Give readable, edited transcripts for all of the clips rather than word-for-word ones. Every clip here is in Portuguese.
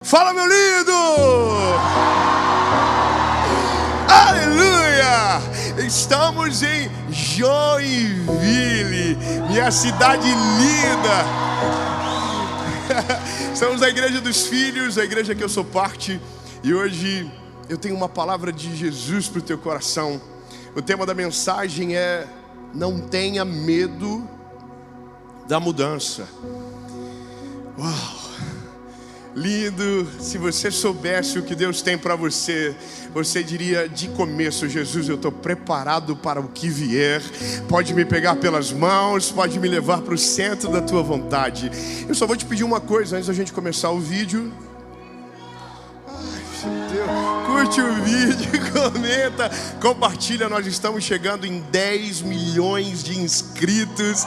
Fala, meu lindo! Aleluia! Estamos em Joinville, minha cidade linda. Estamos na Igreja dos Filhos, a igreja que eu sou parte. E hoje eu tenho uma palavra de Jesus para o teu coração. O tema da mensagem é: não tenha medo da mudança. Uau! Lindo! Se você soubesse o que Deus tem para você, você diria de começo: Jesus, eu estou preparado para o que vier. Pode me pegar pelas mãos, pode me levar para o centro da tua vontade. Eu só vou te pedir uma coisa antes da gente começar o vídeo. Ai, meu Deus. Curte o vídeo, comenta, compartilha. Nós estamos chegando em 10 milhões de inscritos.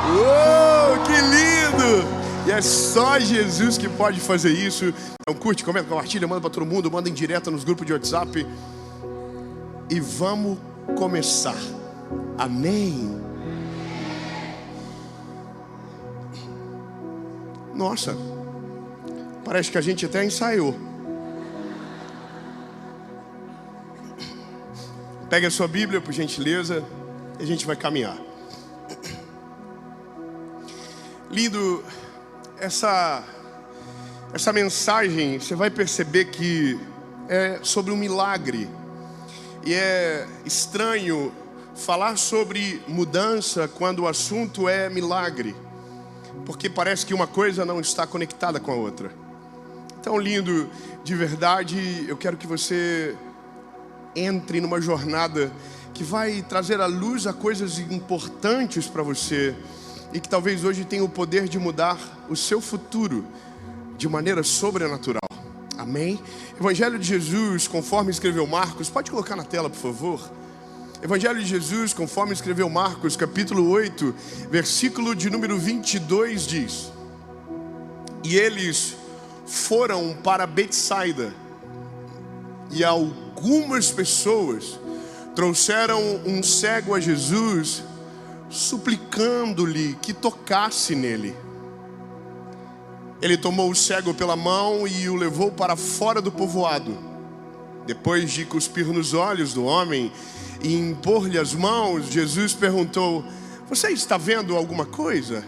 Uou, que lindo! E é só Jesus que pode fazer isso. Então curte, comenta, compartilha, manda para todo mundo, manda em direto nos grupos de WhatsApp. E vamos começar. Amém? Nossa, parece que a gente até ensaiou. Pega a sua Bíblia, por gentileza, e a gente vai caminhar. Lindo. Essa mensagem, você vai perceber que é sobre um milagre. E é estranho falar sobre mudança quando o assunto é milagre, porque parece que uma coisa não está conectada com a outra. Então, lindo, de verdade, eu quero que você entre numa jornada que vai trazer à luz a coisas importantes para você, e que talvez hoje tenha o poder de mudar o seu futuro de maneira sobrenatural. Amém? Evangelho de Jesus, conforme escreveu Marcos. Pode colocar na tela, por favor. Evangelho de Jesus, conforme escreveu Marcos, capítulo 8, versículo de número 22, diz: e eles foram para Betsaida, e algumas pessoas trouxeram um cego a Jesus, suplicando-lhe que tocasse nele. Ele tomou o cego pela mão e o levou para fora do povoado. Depois de cuspir nos olhos do homem e impor-lhe as mãos, Jesus perguntou: você está vendo alguma coisa?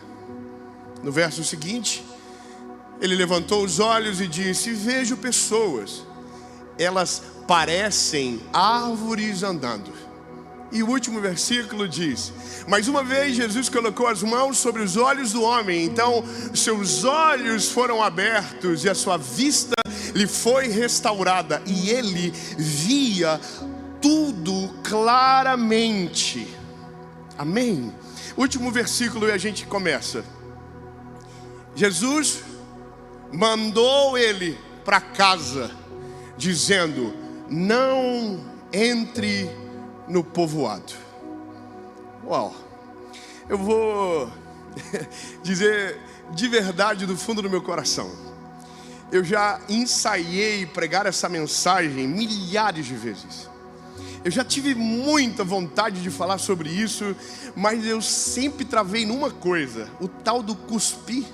No verso seguinte, ele levantou os olhos e disse: vejo pessoas, elas parecem árvores andando. E o último versículo diz: mais uma vez Jesus colocou as mãos sobre os olhos do homem, então seus olhos foram abertos e a sua vista lhe foi restaurada, e ele via tudo claramente. Amém? Último versículo e a gente começa. Jesus mandou ele para casa, dizendo: não entre no povoado. Uau! Eu vou dizer de verdade, do fundo do meu coração, eu já ensaiei pregar essa mensagem milhares de vezes. Eu já tive muita vontade de falar sobre isso, mas eu sempre travei numa coisa: o tal do cuspir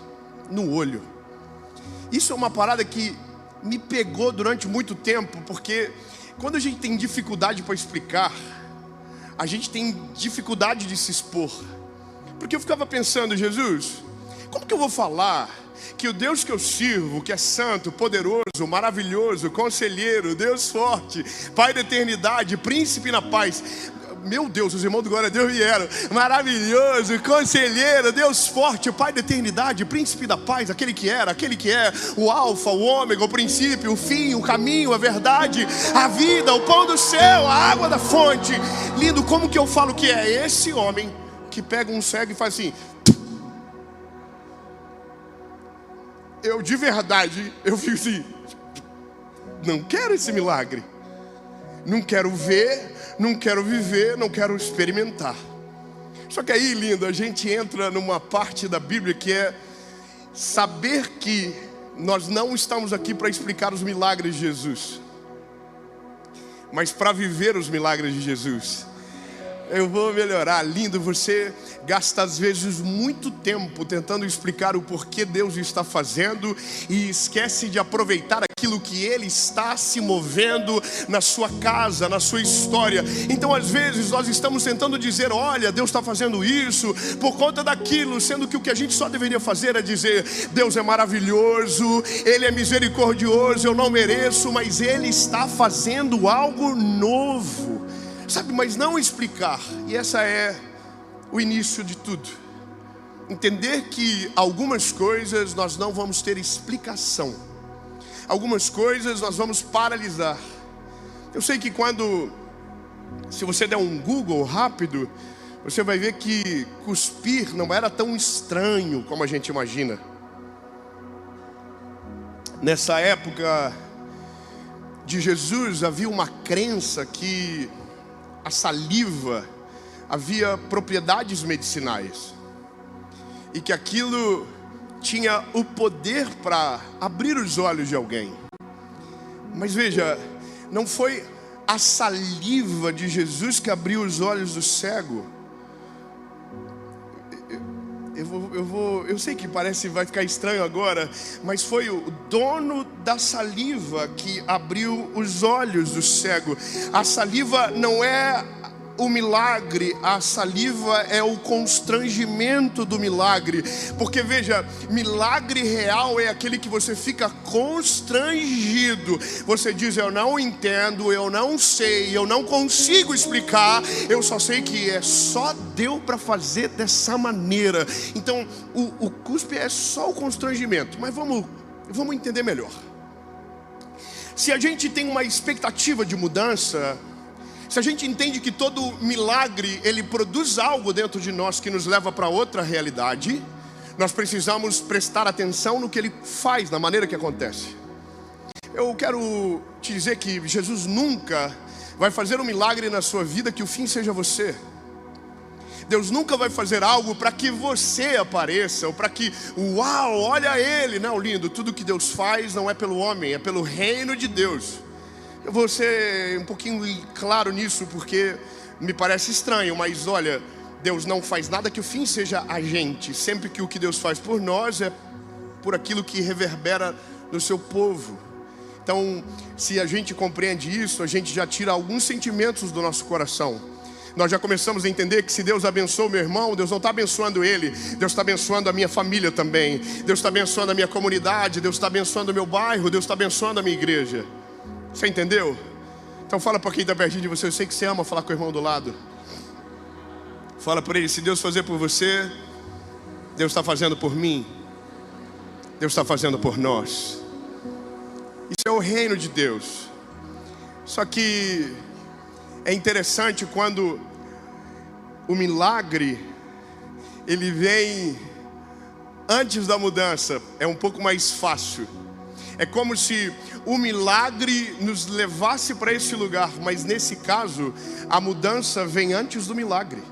no olho. Isso é uma parada que me pegou durante muito tempo, porque quando a gente tem dificuldade para explicar, a gente tem dificuldade de se expor. Porque eu ficava pensando: Jesus, como que eu vou falar que o Deus que eu sirvo, que é santo, poderoso, maravilhoso, conselheiro, Deus forte, Pai da eternidade, príncipe na paz, meu Deus, os irmãos do Glória a Deus vieram, maravilhoso, conselheiro, Deus forte, Pai da eternidade, príncipe da paz, aquele que era, aquele que é, o alfa, o ômega, o princípio, o fim, o caminho, a verdade, a vida, o pão do céu, a água da fonte. Lindo, como que eu falo que é esse homem que pega um cego e faz assim? Eu de verdade, eu fico assim: não quero esse milagre, não quero ver, não quero viver, não quero experimentar. Só que aí, lindo, a gente entra numa parte da Bíblia que é saber que nós não estamos aqui para explicar os milagres de Jesus, mas para viver os milagres de Jesus. Eu vou melhorar. Lindo, você gasta às vezes muito tempo tentando explicar o porquê Deus está fazendo e esquece de aproveitar aquilo que Ele está se movendo na sua casa, na sua história. Então às vezes nós estamos tentando dizer, olha, Deus está fazendo isso por conta daquilo, sendo que o que a gente só deveria fazer é dizer, Deus é maravilhoso, Ele é misericordioso, eu não mereço, mas Ele está fazendo algo novo. Sabe, mas não explicar. E essa é o início de tudo. Entender que algumas coisas nós não vamos ter explicação. Algumas coisas nós vamos paralisar. Eu sei que se você der um Google rápido, você vai ver que cuspir não era tão estranho como a gente imagina. Nessa época de Jesus havia uma crença que a saliva havia propriedades medicinais e que aquilo tinha o poder para abrir os olhos de alguém. Mas veja, não foi a saliva de Jesus que abriu os olhos do cego. Eu sei que vai ficar estranho agora, mas foi o dono da saliva que abriu os olhos do cego. A saliva não é o milagre, a saliva é o constrangimento do milagre. Porque veja, milagre real é aquele que você fica constrangido. Você diz, eu não entendo, eu não sei, eu não consigo explicar, eu só sei que só deu para fazer dessa maneira. Então o cuspe é só o constrangimento. Mas vamos entender melhor. Se a gente tem uma expectativa de mudança, se a gente entende que todo milagre, ele produz algo dentro de nós que nos leva para outra realidade, nós precisamos prestar atenção no que ele faz, na maneira que acontece. Eu quero te dizer que Jesus nunca vai fazer um milagre na sua vida que o fim seja você. Deus nunca vai fazer algo para que você apareça, ou para que, uau, olha ele. Não, lindo, tudo que Deus faz não é pelo homem, é pelo reino de Deus. Eu vou ser um pouquinho claro nisso, porque me parece estranho, mas olha, Deus não faz nada que o fim seja a gente. Sempre que o que Deus faz por nós é por aquilo que reverbera no seu povo. Então, se a gente compreende isso, a gente já tira alguns sentimentos do nosso coração. Nós já começamos a entender que se Deus abençoa o meu irmão, Deus não está abençoando ele, Deus está abençoando a minha família também. Deus está abençoando a minha comunidade, Deus está abençoando o meu bairro, Deus está abençoando a minha igreja. Você entendeu? Então fala para quem está pertinho de você. Eu sei que você ama falar com o irmão do lado. Fala para ele, se Deus fazer por você, Deus está fazendo por mim, Deus está fazendo por nós. Isso é o reino de Deus. Só que é interessante quando o milagre ele vem antes da mudança. É um pouco mais fácil. É como se o milagre nos levasse para esse lugar, mas nesse caso, a mudança vem antes do milagre.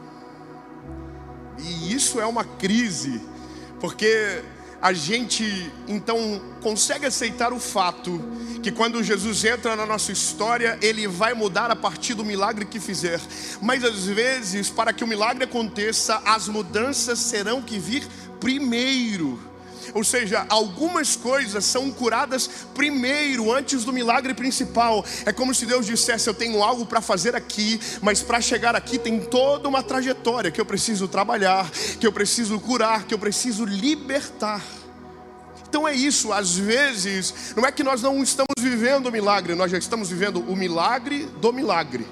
E isso é uma crise, porque a gente então consegue aceitar o fato que quando Jesus entra na nossa história, Ele vai mudar a partir do milagre que fizer. Mas às vezes, para que o milagre aconteça, as mudanças terão que vir primeiro. Ou seja, algumas coisas são curadas primeiro, antes do milagre principal. É como se Deus dissesse, eu tenho algo para fazer aqui, mas para chegar aqui tem toda uma trajetória que eu preciso trabalhar, que eu preciso curar, que eu preciso libertar. Então é isso, às vezes, não é que nós não estamos vivendo o milagre, nós já estamos vivendo o milagre do milagre.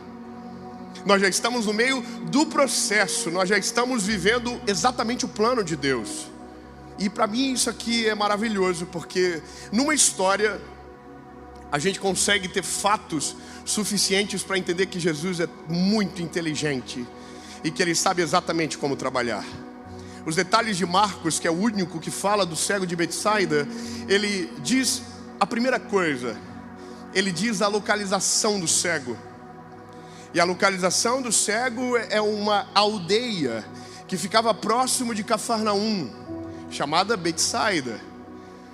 Nós já estamos no meio do processo, nós já estamos vivendo exatamente o plano de Deus. E para mim isso aqui é maravilhoso, porque numa história a gente consegue ter fatos suficientes para entender que Jesus é muito inteligente e que Ele sabe exatamente como trabalhar. Os detalhes de Marcos, que é o único que fala do cego de Betsaida, ele diz a primeira coisa, ele diz a localização do cego. E a localização do cego é uma aldeia que ficava próximo de Cafarnaum, chamada Betsaida.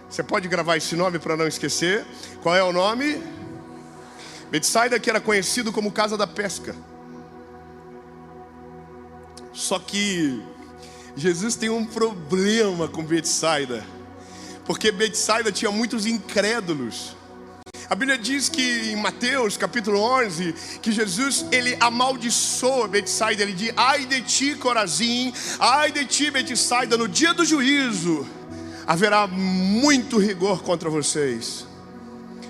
Você pode gravar esse nome para não esquecer. Qual é o nome? Betsaida, que era conhecido como Casa da Pesca. Só que Jesus tem um problema com Betsaida, porque Betsaida tinha muitos incrédulos. A Bíblia diz que em Mateus capítulo 11, que Jesus, ele amaldiçoa Betsaida. Ele diz: ai de ti, Corazim, ai de ti, Betsaida, no dia do juízo haverá muito rigor contra vocês,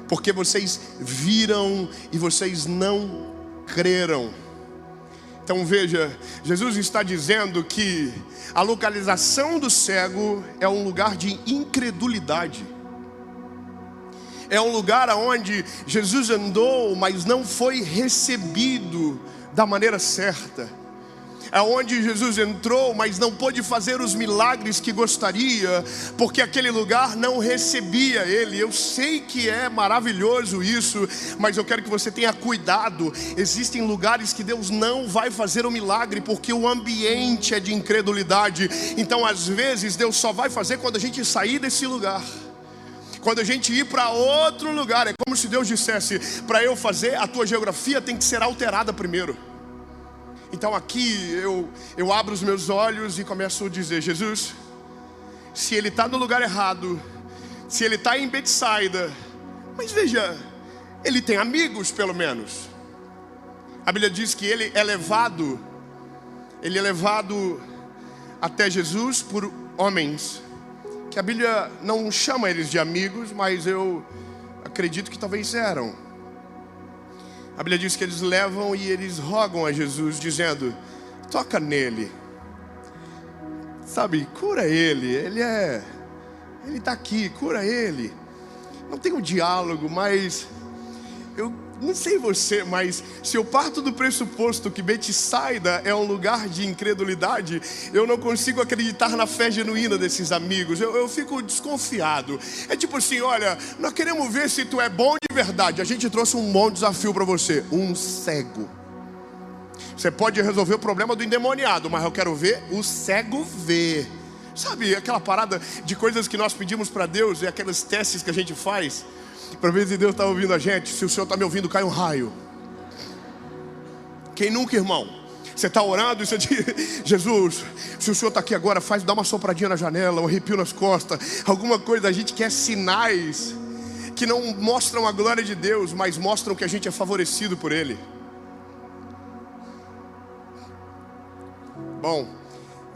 porque vocês viram e vocês não creram. Então veja, Jesus está dizendo que a localização do cego é um lugar de incredulidade. É um lugar onde Jesus andou, mas não foi recebido da maneira certa. É onde Jesus entrou, mas não pôde fazer os milagres que gostaria, porque aquele lugar não recebia ele. Eu sei que é maravilhoso isso, mas eu quero que você tenha cuidado. Existem lugares que Deus não vai fazer o milagre, porque o ambiente é de incredulidade. Então às vezes Deus só vai fazer quando a gente sair desse lugar. Quando a gente ir para outro lugar. É como se Deus dissesse: para eu fazer, a tua geografia tem que ser alterada primeiro. Então aqui eu abro os meus olhos e começo a dizer: Jesus, se ele está no lugar errado, se ele está em Betsaida, mas veja, ele tem amigos pelo menos. A Bíblia diz que ele é levado até Jesus por homens, que a Bíblia não chama eles de amigos, mas eu acredito que talvez eram. A Bíblia diz que eles levam e eles rogam a Jesus, dizendo: toca nele, sabe, cura ele, ele está aqui, cura ele. Não tem um diálogo, mas eu não sei você, mas se eu parto do pressuposto que Betsaida é um lugar de incredulidade, eu não consigo acreditar na fé genuína desses amigos. Eu fico desconfiado. É tipo assim: olha, nós queremos ver se tu é bom de verdade. A gente trouxe um bom desafio para você: um cego. Você pode resolver o problema do endemoniado, mas eu quero ver o cego ver. Sabe, aquela parada de coisas que nós pedimos para Deus, e aqueles testes que a gente faz para ver se Deus está ouvindo a gente. Se o Senhor está me ouvindo, cai um raio. Quem nunca, irmão? Você está orando e você diz: Jesus, se o Senhor está aqui agora, dá uma sopradinha na janela, um arrepio nas costas, alguma coisa. A gente quer sinais que não mostram a glória de Deus, mas mostram que a gente é favorecido por Ele. Bom,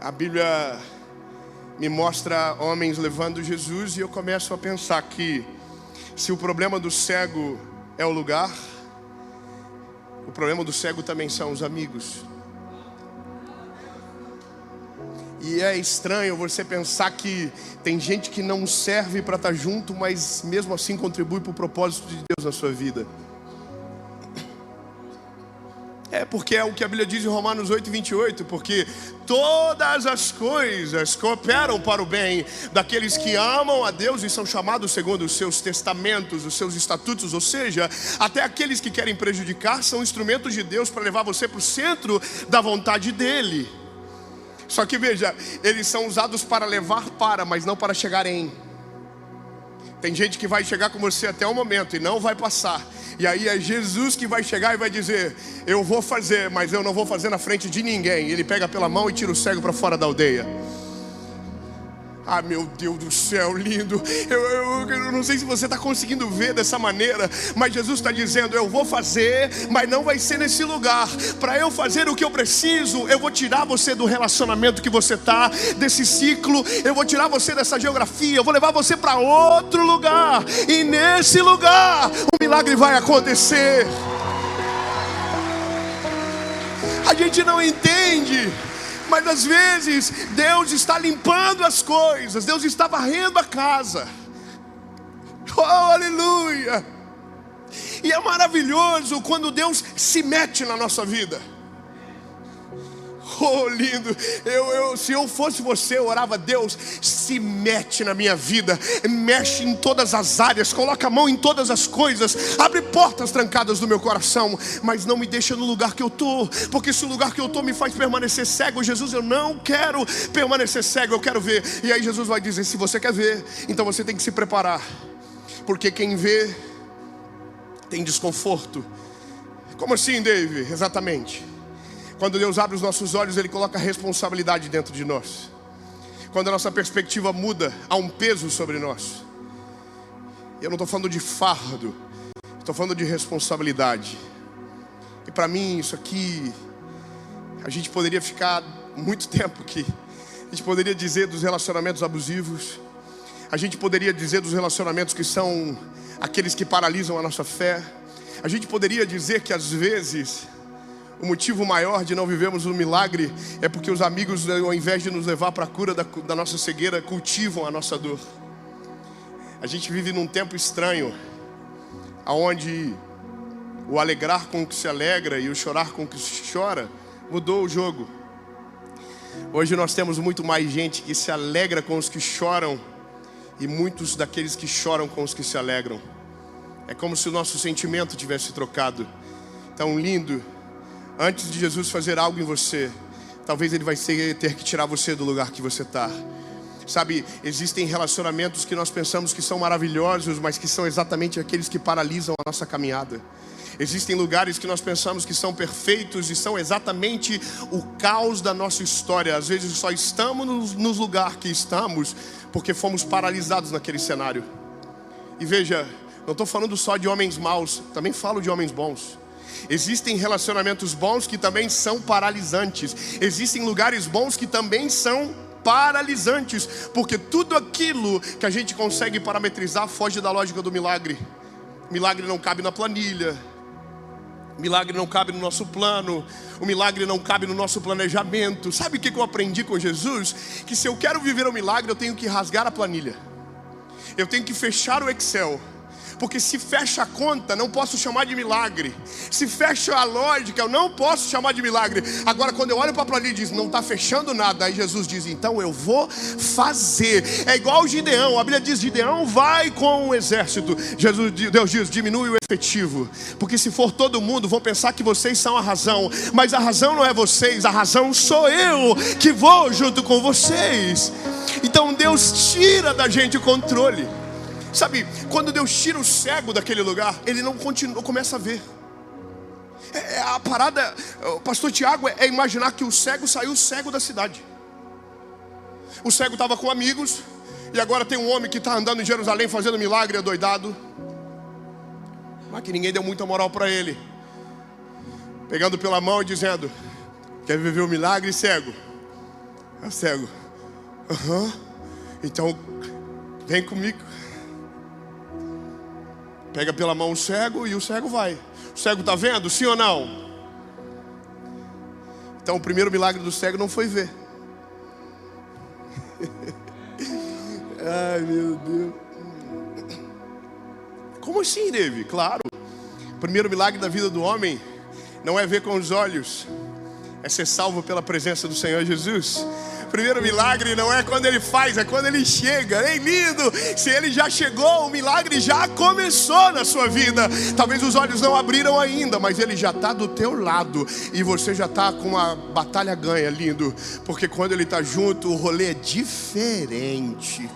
a Bíblia me mostra homens levando Jesus, e eu começo a pensar que se o problema do cego é o lugar, o problema do cego também são os amigos. E é estranho você pensar que tem gente que não serve para estar junto, mas mesmo assim contribui para o propósito de Deus na sua vida. É porque é o que a Bíblia diz em Romanos 8:28, porque todas as coisas cooperam para o bem daqueles que amam a Deus e são chamados segundo os seus testamentos, os seus estatutos. Ou seja, até aqueles que querem prejudicar são instrumentos de Deus para levar você para o centro da vontade dEle. Só que veja, eles são usados para levar para, mas não para chegar em. Tem gente que vai chegar com você até o momento e não vai passar. E aí é Jesus que vai chegar e vai dizer: eu vou fazer, mas eu não vou fazer na frente de ninguém. Ele pega pela mão e tira o cego para fora da aldeia. Ah, meu Deus do céu, lindo. Eu não sei se você está conseguindo ver dessa maneira, mas Jesus está dizendo: eu vou fazer, mas não vai ser nesse lugar. Para eu fazer o que eu preciso, eu vou tirar você do relacionamento que você está, desse ciclo. Eu vou tirar você dessa geografia, eu vou levar você para outro lugar. E nesse lugar, o milagre vai acontecer. A gente não entende, mas às vezes Deus está limpando as coisas, Deus está varrendo a casa. Oh, aleluia! E é maravilhoso quando Deus se mete na nossa vida. Oh, lindo. Se eu fosse você, eu orava: Deus, se mete na minha vida, mexe em todas as áreas, coloca a mão em todas as coisas, abre portas trancadas do meu coração, mas não me deixa no lugar que eu estou, porque se o lugar que eu estou me faz permanecer cego, Jesus, eu não quero permanecer cego, eu quero ver. E aí Jesus vai dizer: se você quer ver, então você tem que se preparar, porque quem vê tem desconforto. Como assim, Dave? Exatamente. Quando Deus abre os nossos olhos, Ele coloca responsabilidade dentro de nós. Quando a nossa perspectiva muda, há um peso sobre nós. Eu não estou falando de fardo, estou falando de responsabilidade. E para mim isso aqui, a gente poderia ficar muito tempo aqui. A gente poderia dizer dos relacionamentos abusivos. A gente poderia dizer dos relacionamentos que são aqueles que paralisam a nossa fé. A gente poderia dizer que às vezes o motivo maior de não vivermos um milagre é porque os amigos, ao invés de nos levar para a cura da nossa cegueira, cultivam a nossa dor. A gente vive num tempo estranho, onde o alegrar com o que se alegra e o chorar com o que se chora mudou o jogo. Hoje nós temos muito mais gente que se alegra com os que choram e muitos daqueles que choram com os que se alegram. É como se o nosso sentimento tivesse trocado. Tão lindo. Antes de Jesus fazer algo em você, talvez Ele vai ter que tirar você do lugar que você está. Sabe, existem relacionamentos que nós pensamos que são maravilhosos, mas que são exatamente aqueles que paralisam a nossa caminhada. Existem lugares que nós pensamos que são perfeitos e são exatamente o caos da nossa história. Às vezes só estamos no lugar que estamos porque fomos paralisados naquele cenário. E veja, não estou falando só de homens maus, também falo de homens bons. Existem relacionamentos bons que também são paralisantes. Existem lugares bons que também são paralisantes, porque tudo aquilo que a gente consegue parametrizar foge da lógica do milagre. Milagre não cabe na planilha. Milagre não cabe no nosso plano. O milagre não cabe no nosso planejamento. Sabe o que eu aprendi com Jesus? Que se eu quero viver o milagre, eu tenho que rasgar a planilha. Eu tenho que fechar o Excel. Porque se fecha a conta, não posso chamar de milagre. Se fecha a lógica, eu não posso chamar de milagre. Agora, quando eu olho para a planilha e diz, não está fechando nada, aí Jesus diz, então eu vou fazer. É igual Gideão. A Bíblia diz, Gideão vai com o exército. Deus diz, diminui o efetivo. Porque se for todo mundo, vão pensar que vocês são a razão. Mas a razão não é vocês, a razão sou eu, que vou junto com vocês. Então Deus tira da gente o controle. Sabe, quando Deus tira o cego daquele lugar, ele não continua, começa a ver. A parada, o pastor Tiago, é imaginar que o cego saiu cego da cidade. O cego estava com amigos, e agora tem um homem que está andando em Jerusalém fazendo milagre, adoidado. Mas que ninguém deu muita moral para ele. Pegando pela mão e dizendo, quer viver o milagre, cego? É cego. Então, vem comigo. Pega pela mão o cego e o cego vai. O cego está vendo? Sim ou não? Então o primeiro milagre do cego não foi ver. Ai meu Deus. Como assim, David? Claro. O primeiro milagre da vida do homem não é ver com os olhos, é ser salvo pela presença do Senhor Jesus. O primeiro milagre não é quando ele faz, é quando ele chega. Ei, lindo! Se ele já chegou, o milagre já começou na sua vida. Talvez os olhos não abriram ainda, mas ele já está do teu lado. E você já está com a batalha ganha, lindo. Porque quando ele está junto, o rolê é diferente.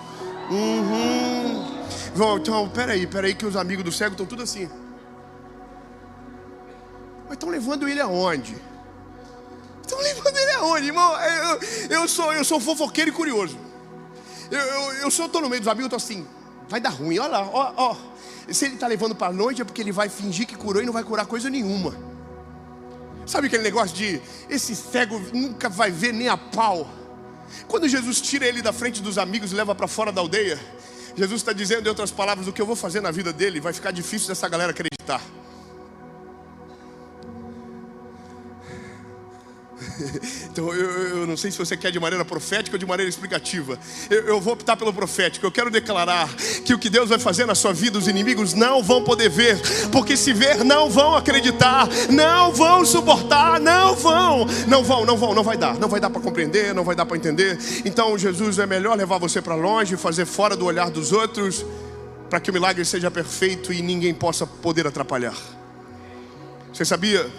Então, peraí, que os amigos do cego estão tudo assim. Mas estão levando ele aonde? Estão levando ele aonde, irmão? Eu sou fofoqueiro e curioso. Eu estou no meio dos amigos, eu estou assim, vai dar ruim, olha lá, ó. Se ele está levando para a noite é porque ele vai fingir que curou e não vai curar coisa nenhuma. Sabe aquele negócio de, esse cego nunca vai ver nem a pau. Quando Jesus tira ele da frente dos amigos e leva para fora da aldeia, Jesus está dizendo, em outras palavras, o que eu vou fazer na vida dele vai ficar difícil dessa galera acreditar. Então eu não sei se você quer de maneira profética ou de maneira explicativa. Eu vou optar pelo profético. Eu quero declarar que o que Deus vai fazer na sua vida, os inimigos não vão poder ver. Porque se ver, não vão acreditar, não vão suportar, não vai dar para compreender, não vai dar para entender. Então Jesus, é melhor levar você para longe, fazer fora do olhar dos outros, para que o milagre seja perfeito e ninguém possa poder atrapalhar. Você sabia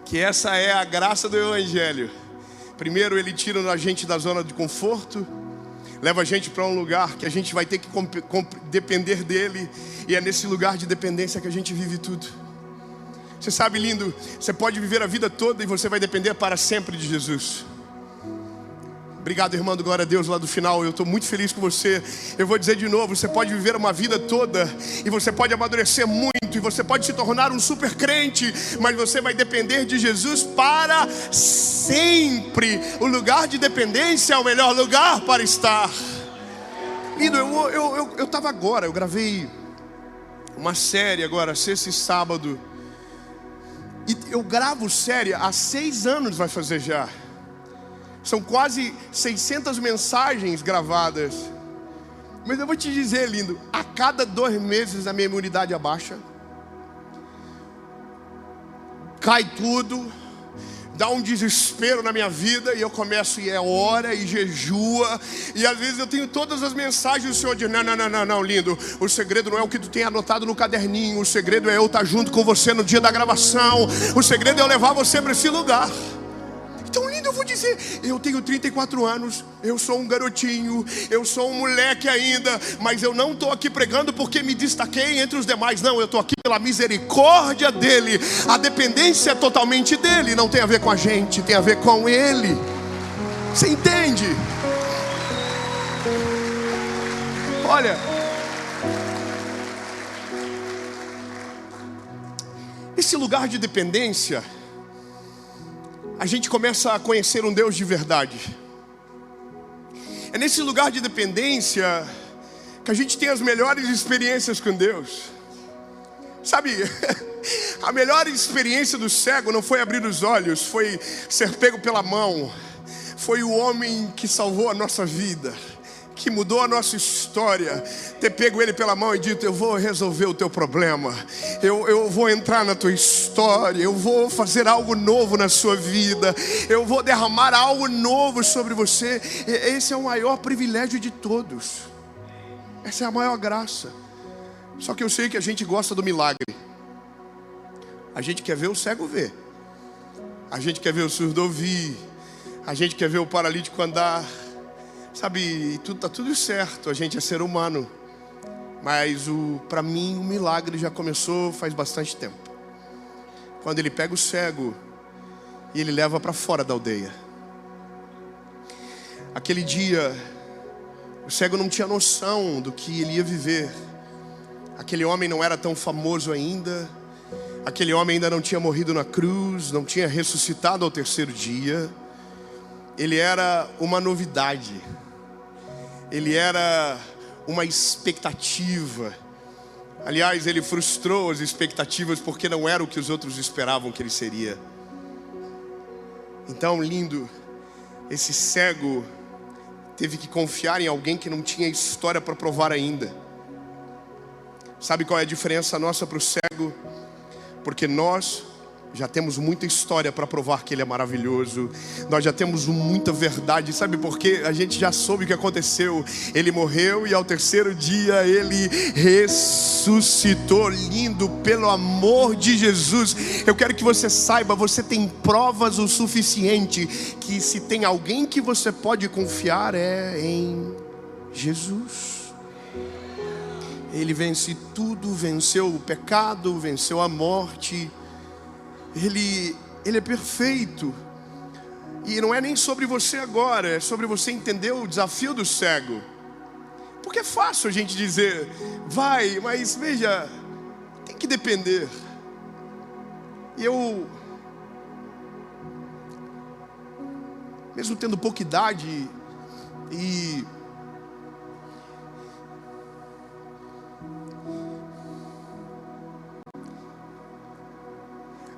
que essa é a graça do Evangelho? Primeiro ele tira a gente da zona de conforto, leva a gente para um lugar que a gente vai ter que depender dele. E é nesse lugar de dependência que a gente vive tudo. Você sabe, lindo, você pode viver a vida toda e você vai depender para sempre de Jesus. Obrigado, irmão, do glória a Deus lá do final. Eu estou muito feliz com você. Eu vou dizer de novo, você pode viver uma vida toda e você pode amadurecer muito e você pode se tornar um super crente, mas você vai depender de Jesus para sempre. O lugar de dependência é o melhor lugar para estar. Lindo, eu estava agora, eu gravei uma série agora, sexta e sábado. E eu gravo série há 6 anos, vai fazer já. São quase 600 mensagens gravadas. Mas eu vou te dizer, lindo, a cada 2 meses a minha imunidade abaixa. Cai tudo. Dá um desespero na minha vida. E eu começo e ora e jejua. E às vezes eu tenho todas as mensagens. O Senhor diz, não, lindo. O segredo não é o que tu tem anotado no caderninho. O segredo é eu estar junto com você no dia da gravação. O segredo é eu levar você para esse lugar. Então, lindo, eu vou dizer, eu tenho 34 anos, eu sou um garotinho, eu sou um moleque ainda, mas eu não estou aqui pregando porque me destaquei entre os demais, não, eu estou aqui pela misericórdia dEle. A dependência é totalmente dEle, não tem a ver com a gente, tem a ver com Ele. Você entende? Olha, esse lugar de dependência, a gente começa a conhecer um Deus de verdade. É nesse lugar de dependência que a gente tem as melhores experiências com Deus. Sabe, a melhor experiência do cego não foi abrir os olhos, foi ser pego pela mão. Foi o homem que salvou a nossa vida, que mudou a nossa história, ter pego ele pela mão e dito, eu vou resolver o teu problema, eu vou entrar na tua história, eu vou fazer algo novo na sua vida, eu vou derramar algo novo sobre você. Esse é o maior privilégio de todos, essa é a maior graça. Só que eu sei que a gente gosta do milagre. A gente quer ver o cego ver, a gente quer ver o surdo ouvir, a gente quer ver o paralítico andar. Sabe, tá tudo certo, a gente é ser humano. Mas para mim o milagre já começou faz bastante tempo. Quando ele pega o cego e ele leva para fora da aldeia. Aquele dia, o cego não tinha noção do que ele ia viver. Aquele homem não era tão famoso ainda. Aquele homem ainda não tinha morrido na cruz, não tinha ressuscitado ao 3º dia. Ele era uma novidade. Ele era uma expectativa. Aliás, ele frustrou as expectativas porque não era o que os outros esperavam que ele seria. Então, lindo, esse cego teve que confiar em alguém que não tinha história para provar ainda. Sabe qual é a diferença nossa para o cego? Porque nós já temos muita história para provar que Ele é maravilhoso. Nós já temos muita verdade. Sabe por quê? A gente já soube o que aconteceu. Ele morreu e ao 3º dia Ele ressuscitou. Lindo, pelo amor de Jesus. Eu quero que você saiba, você tem provas o suficiente que se tem alguém que você pode confiar é em Jesus. Ele vence tudo, venceu o pecado, venceu a morte. Ele é perfeito. E não é nem sobre você agora, é sobre você entender o desafio do cego. Porque é fácil a gente dizer, vai, mas veja, tem que depender. E eu, mesmo tendo pouca idade e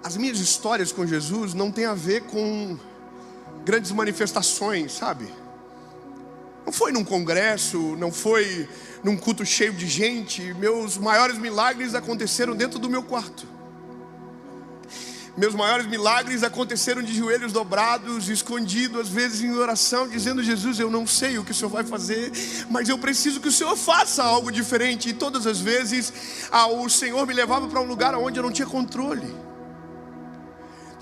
as minhas histórias com Jesus não tem a ver com grandes manifestações, sabe? Não foi num congresso, não foi num culto cheio de gente. Meus maiores milagres aconteceram dentro do meu quarto. Meus maiores milagres aconteceram de joelhos dobrados, escondido, às vezes em oração, dizendo, Jesus, eu não sei o que o Senhor vai fazer, mas eu preciso que o Senhor faça algo diferente. E todas as vezes o Senhor me levava para um lugar onde eu não tinha controle.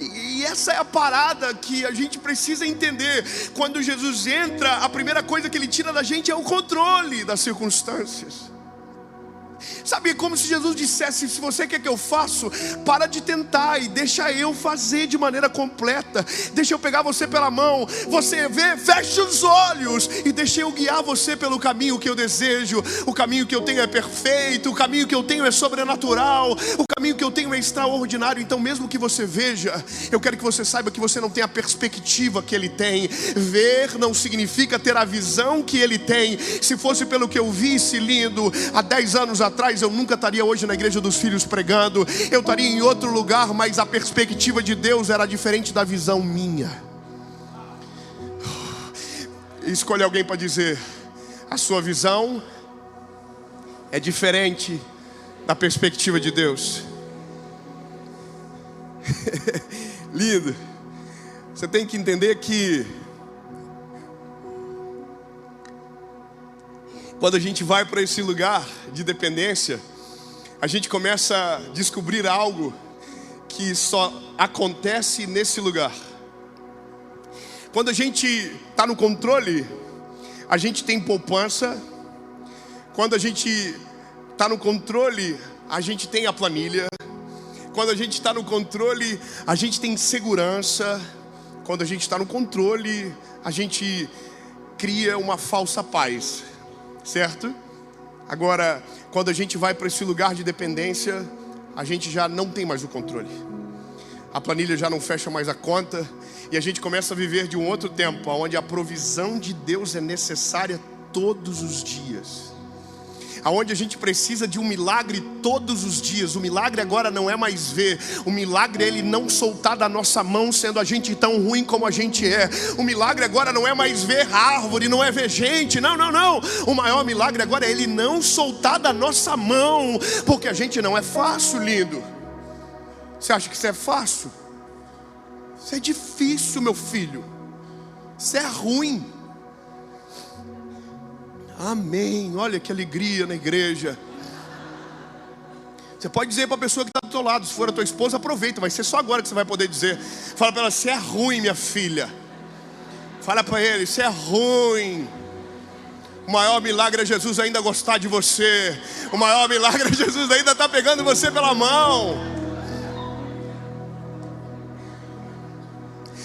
E essa é a parada que a gente precisa entender. Quando Jesus entra, a primeira coisa que Ele tira da gente é o controle das circunstâncias. Sabe, como se Jesus dissesse: se você quer que eu faça, para de tentar e deixa eu fazer de maneira completa. Deixa eu pegar você pela mão, você vê, fecha os olhos e deixa eu guiar você pelo caminho que eu desejo. O caminho que eu tenho é perfeito, o caminho que eu tenho é sobrenatural, o caminho que eu tenho é extraordinário. Então mesmo que você veja, eu quero que você saiba que você não tem a perspectiva que ele tem. Ver não significa ter a visão que ele tem. Se fosse pelo que eu visse, lindo, há 10 anos atrás eu nunca estaria hoje na Igreja dos Filhos pregando. Eu estaria em outro lugar, mas a perspectiva de Deus era diferente da visão minha. Escolhe alguém para dizer: a sua visão é diferente da perspectiva de Deus. Lindo. Você tem que entender que quando a gente vai para esse lugar de dependência, a gente começa a descobrir algo que só acontece nesse lugar. Quando a gente está no controle, a gente tem poupança. Quando a gente está no controle, a gente tem a planilha. Quando a gente está no controle, a gente tem segurança. Quando a gente está no controle, a gente cria uma falsa paz, certo? Agora, quando a gente vai para esse lugar de dependência, a gente já não tem mais o controle. A planilha já não fecha mais a conta. E a gente começa a viver de um outro tempo, onde a provisão de Deus é necessária todos os dias. Aonde a gente precisa de um milagre todos os dias. O milagre agora não é mais ver. O milagre é Ele não soltar da nossa mão, sendo a gente tão ruim como a gente é. O milagre agora não é mais ver árvore, não é ver gente. Não, não, não. O maior milagre agora é Ele não soltar da nossa mão, porque a gente não é fácil, lindo. Você acha que isso é fácil? Isso é difícil, meu filho. Isso é ruim. Amém. Olha que alegria na igreja. Você pode dizer para a pessoa que está do teu lado: se for a tua esposa, aproveita. Vai ser só agora que você vai poder dizer. Fala para ela: você é ruim, minha filha. Fala para ele: você é ruim. O maior milagre é Jesus ainda gostar de você. O maior milagre é Jesus ainda estar pegando você pela mão.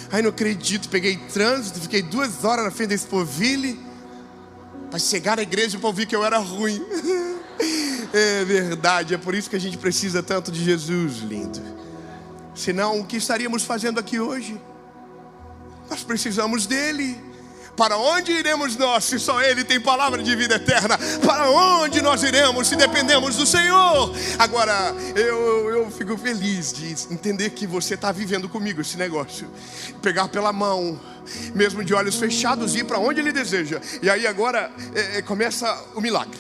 Ai, não acredito, peguei trânsito, fiquei 2 horas na frente da Expoville para chegar na igreja para ouvir que eu era ruim. É verdade, é por isso que a gente precisa tanto de Jesus, lindo. Senão, o que estaríamos fazendo aqui hoje? Nós precisamos dele. Para onde iremos nós, se só Ele tem palavra de vida eterna? Para onde nós iremos, se dependemos do Senhor? Agora, eu fico feliz de entender que você está vivendo comigo esse negócio. Pegar pela mão, mesmo de olhos fechados, e ir para onde Ele deseja. E aí agora começa o milagre.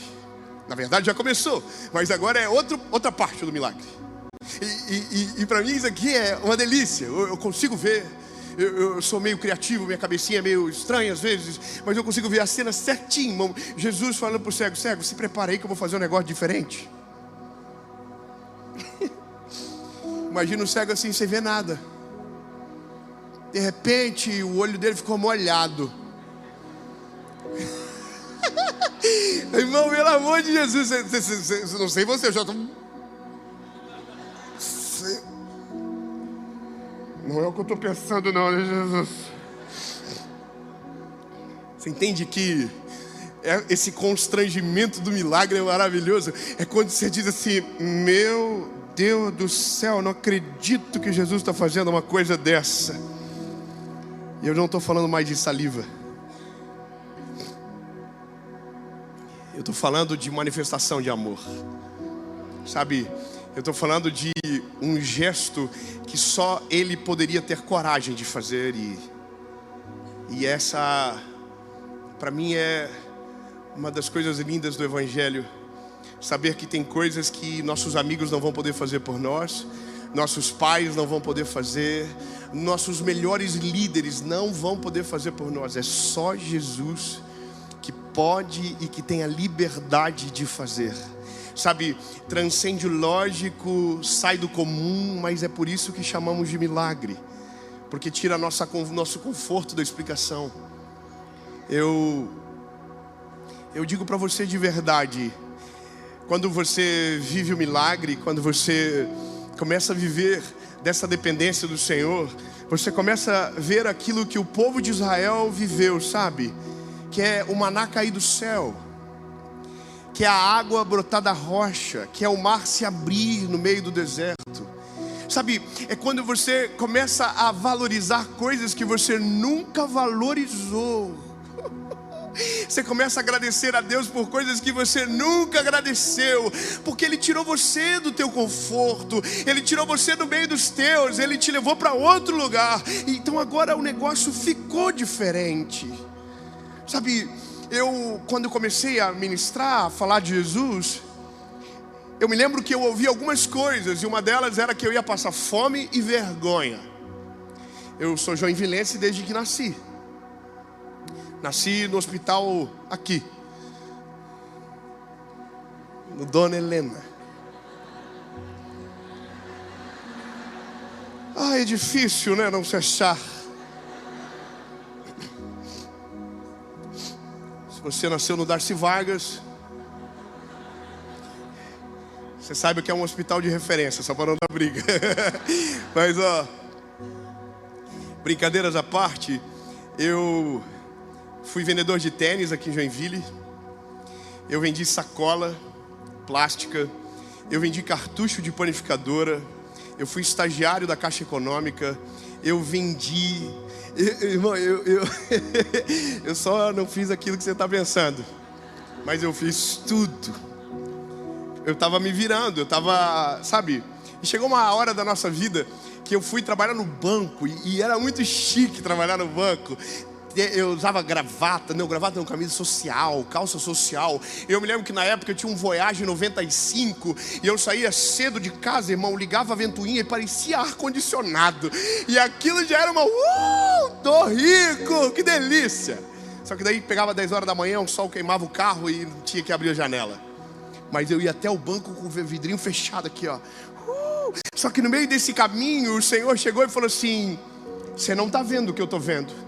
Na verdade já começou, mas agora é outra parte do milagre. E para mim isso aqui é uma delícia. Eu consigo ver. Eu sou meio criativo, minha cabecinha é meio estranha às vezes, mas eu consigo ver a cena certinho. Jesus falando para o cego: cego, se prepara aí que eu vou fazer um negócio diferente. Imagina o cego assim, sem ver nada. De repente o olho dele ficou molhado. Irmão, pelo amor de Jesus, não sei você, eu já estou... Não é o que eu estou pensando não, né, Jesus? Você entende que esse constrangimento do milagre é maravilhoso? É quando você diz assim: meu Deus do céu, não acredito que Jesus está fazendo uma coisa dessa. E eu não estou falando mais de saliva. Eu estou falando de manifestação de amor. Sabe, eu estou falando de um gesto que só Ele poderia ter coragem de fazer. E essa, para mim, é uma das coisas lindas do Evangelho. Saber que tem coisas que nossos amigos não vão poder fazer por nós, nossos pais não vão poder fazer, nossos melhores líderes não vão poder fazer por nós. É só Jesus que pode e que tem a liberdade de fazer. Sabe, transcende o lógico, sai do comum, mas é por isso que chamamos de milagre, porque tira nosso conforto da explicação. Eu digo para você de verdade, Quando você vive o milagre, quando você começa a viver dessa dependência do Senhor, você começa a ver aquilo que o povo de Israel viveu, sabe? Que é o maná cair do céu, que é a água brotar da rocha, que é o mar se abrir no meio do deserto. Sabe, é quando você começa a valorizar coisas que você nunca valorizou. Você começa a agradecer a Deus por coisas que você nunca agradeceu, porque Ele tirou você do teu conforto, Ele tirou você do meio dos teus, Ele te levou para outro lugar. Então agora o negócio ficou diferente. Sabe, quando comecei a ministrar, a falar de Jesus, eu me lembro que eu ouvi algumas coisas, e uma delas era que eu ia passar fome e vergonha. Eu sou joinvilense desde que nasci. Nasci no hospital aqui, no Dona Helena. É difícil, né, não se achar. Se você nasceu no Darcy Vargas, você sabe que é um hospital de referência, só para não dar briga. Mas brincadeiras à parte, eu fui vendedor de tênis aqui em Joinville. Eu vendi sacola plástica, eu vendi cartucho de panificadora, eu fui estagiário da Caixa Econômica, eu vendi... Irmão, eu só não fiz aquilo que você está pensando, mas eu fiz tudo. Eu estava me virando, sabe? E chegou uma hora da nossa vida que eu fui trabalhar no banco, e era muito chique trabalhar no banco. Eu usava gravata não, camisa social, calça social. Eu me lembro que na época eu tinha um Voyage 95 e eu saía cedo de casa, irmão, ligava a ventoinha e parecia ar-condicionado. E aquilo já era tô rico, que delícia. Só que daí pegava 10 horas da manhã, o sol queimava o carro e tinha que abrir a janela. Mas eu ia até o banco com o vidrinho fechado aqui, ó. Só que no meio desse caminho o Senhor chegou e falou assim: você não está vendo o que eu estou vendo.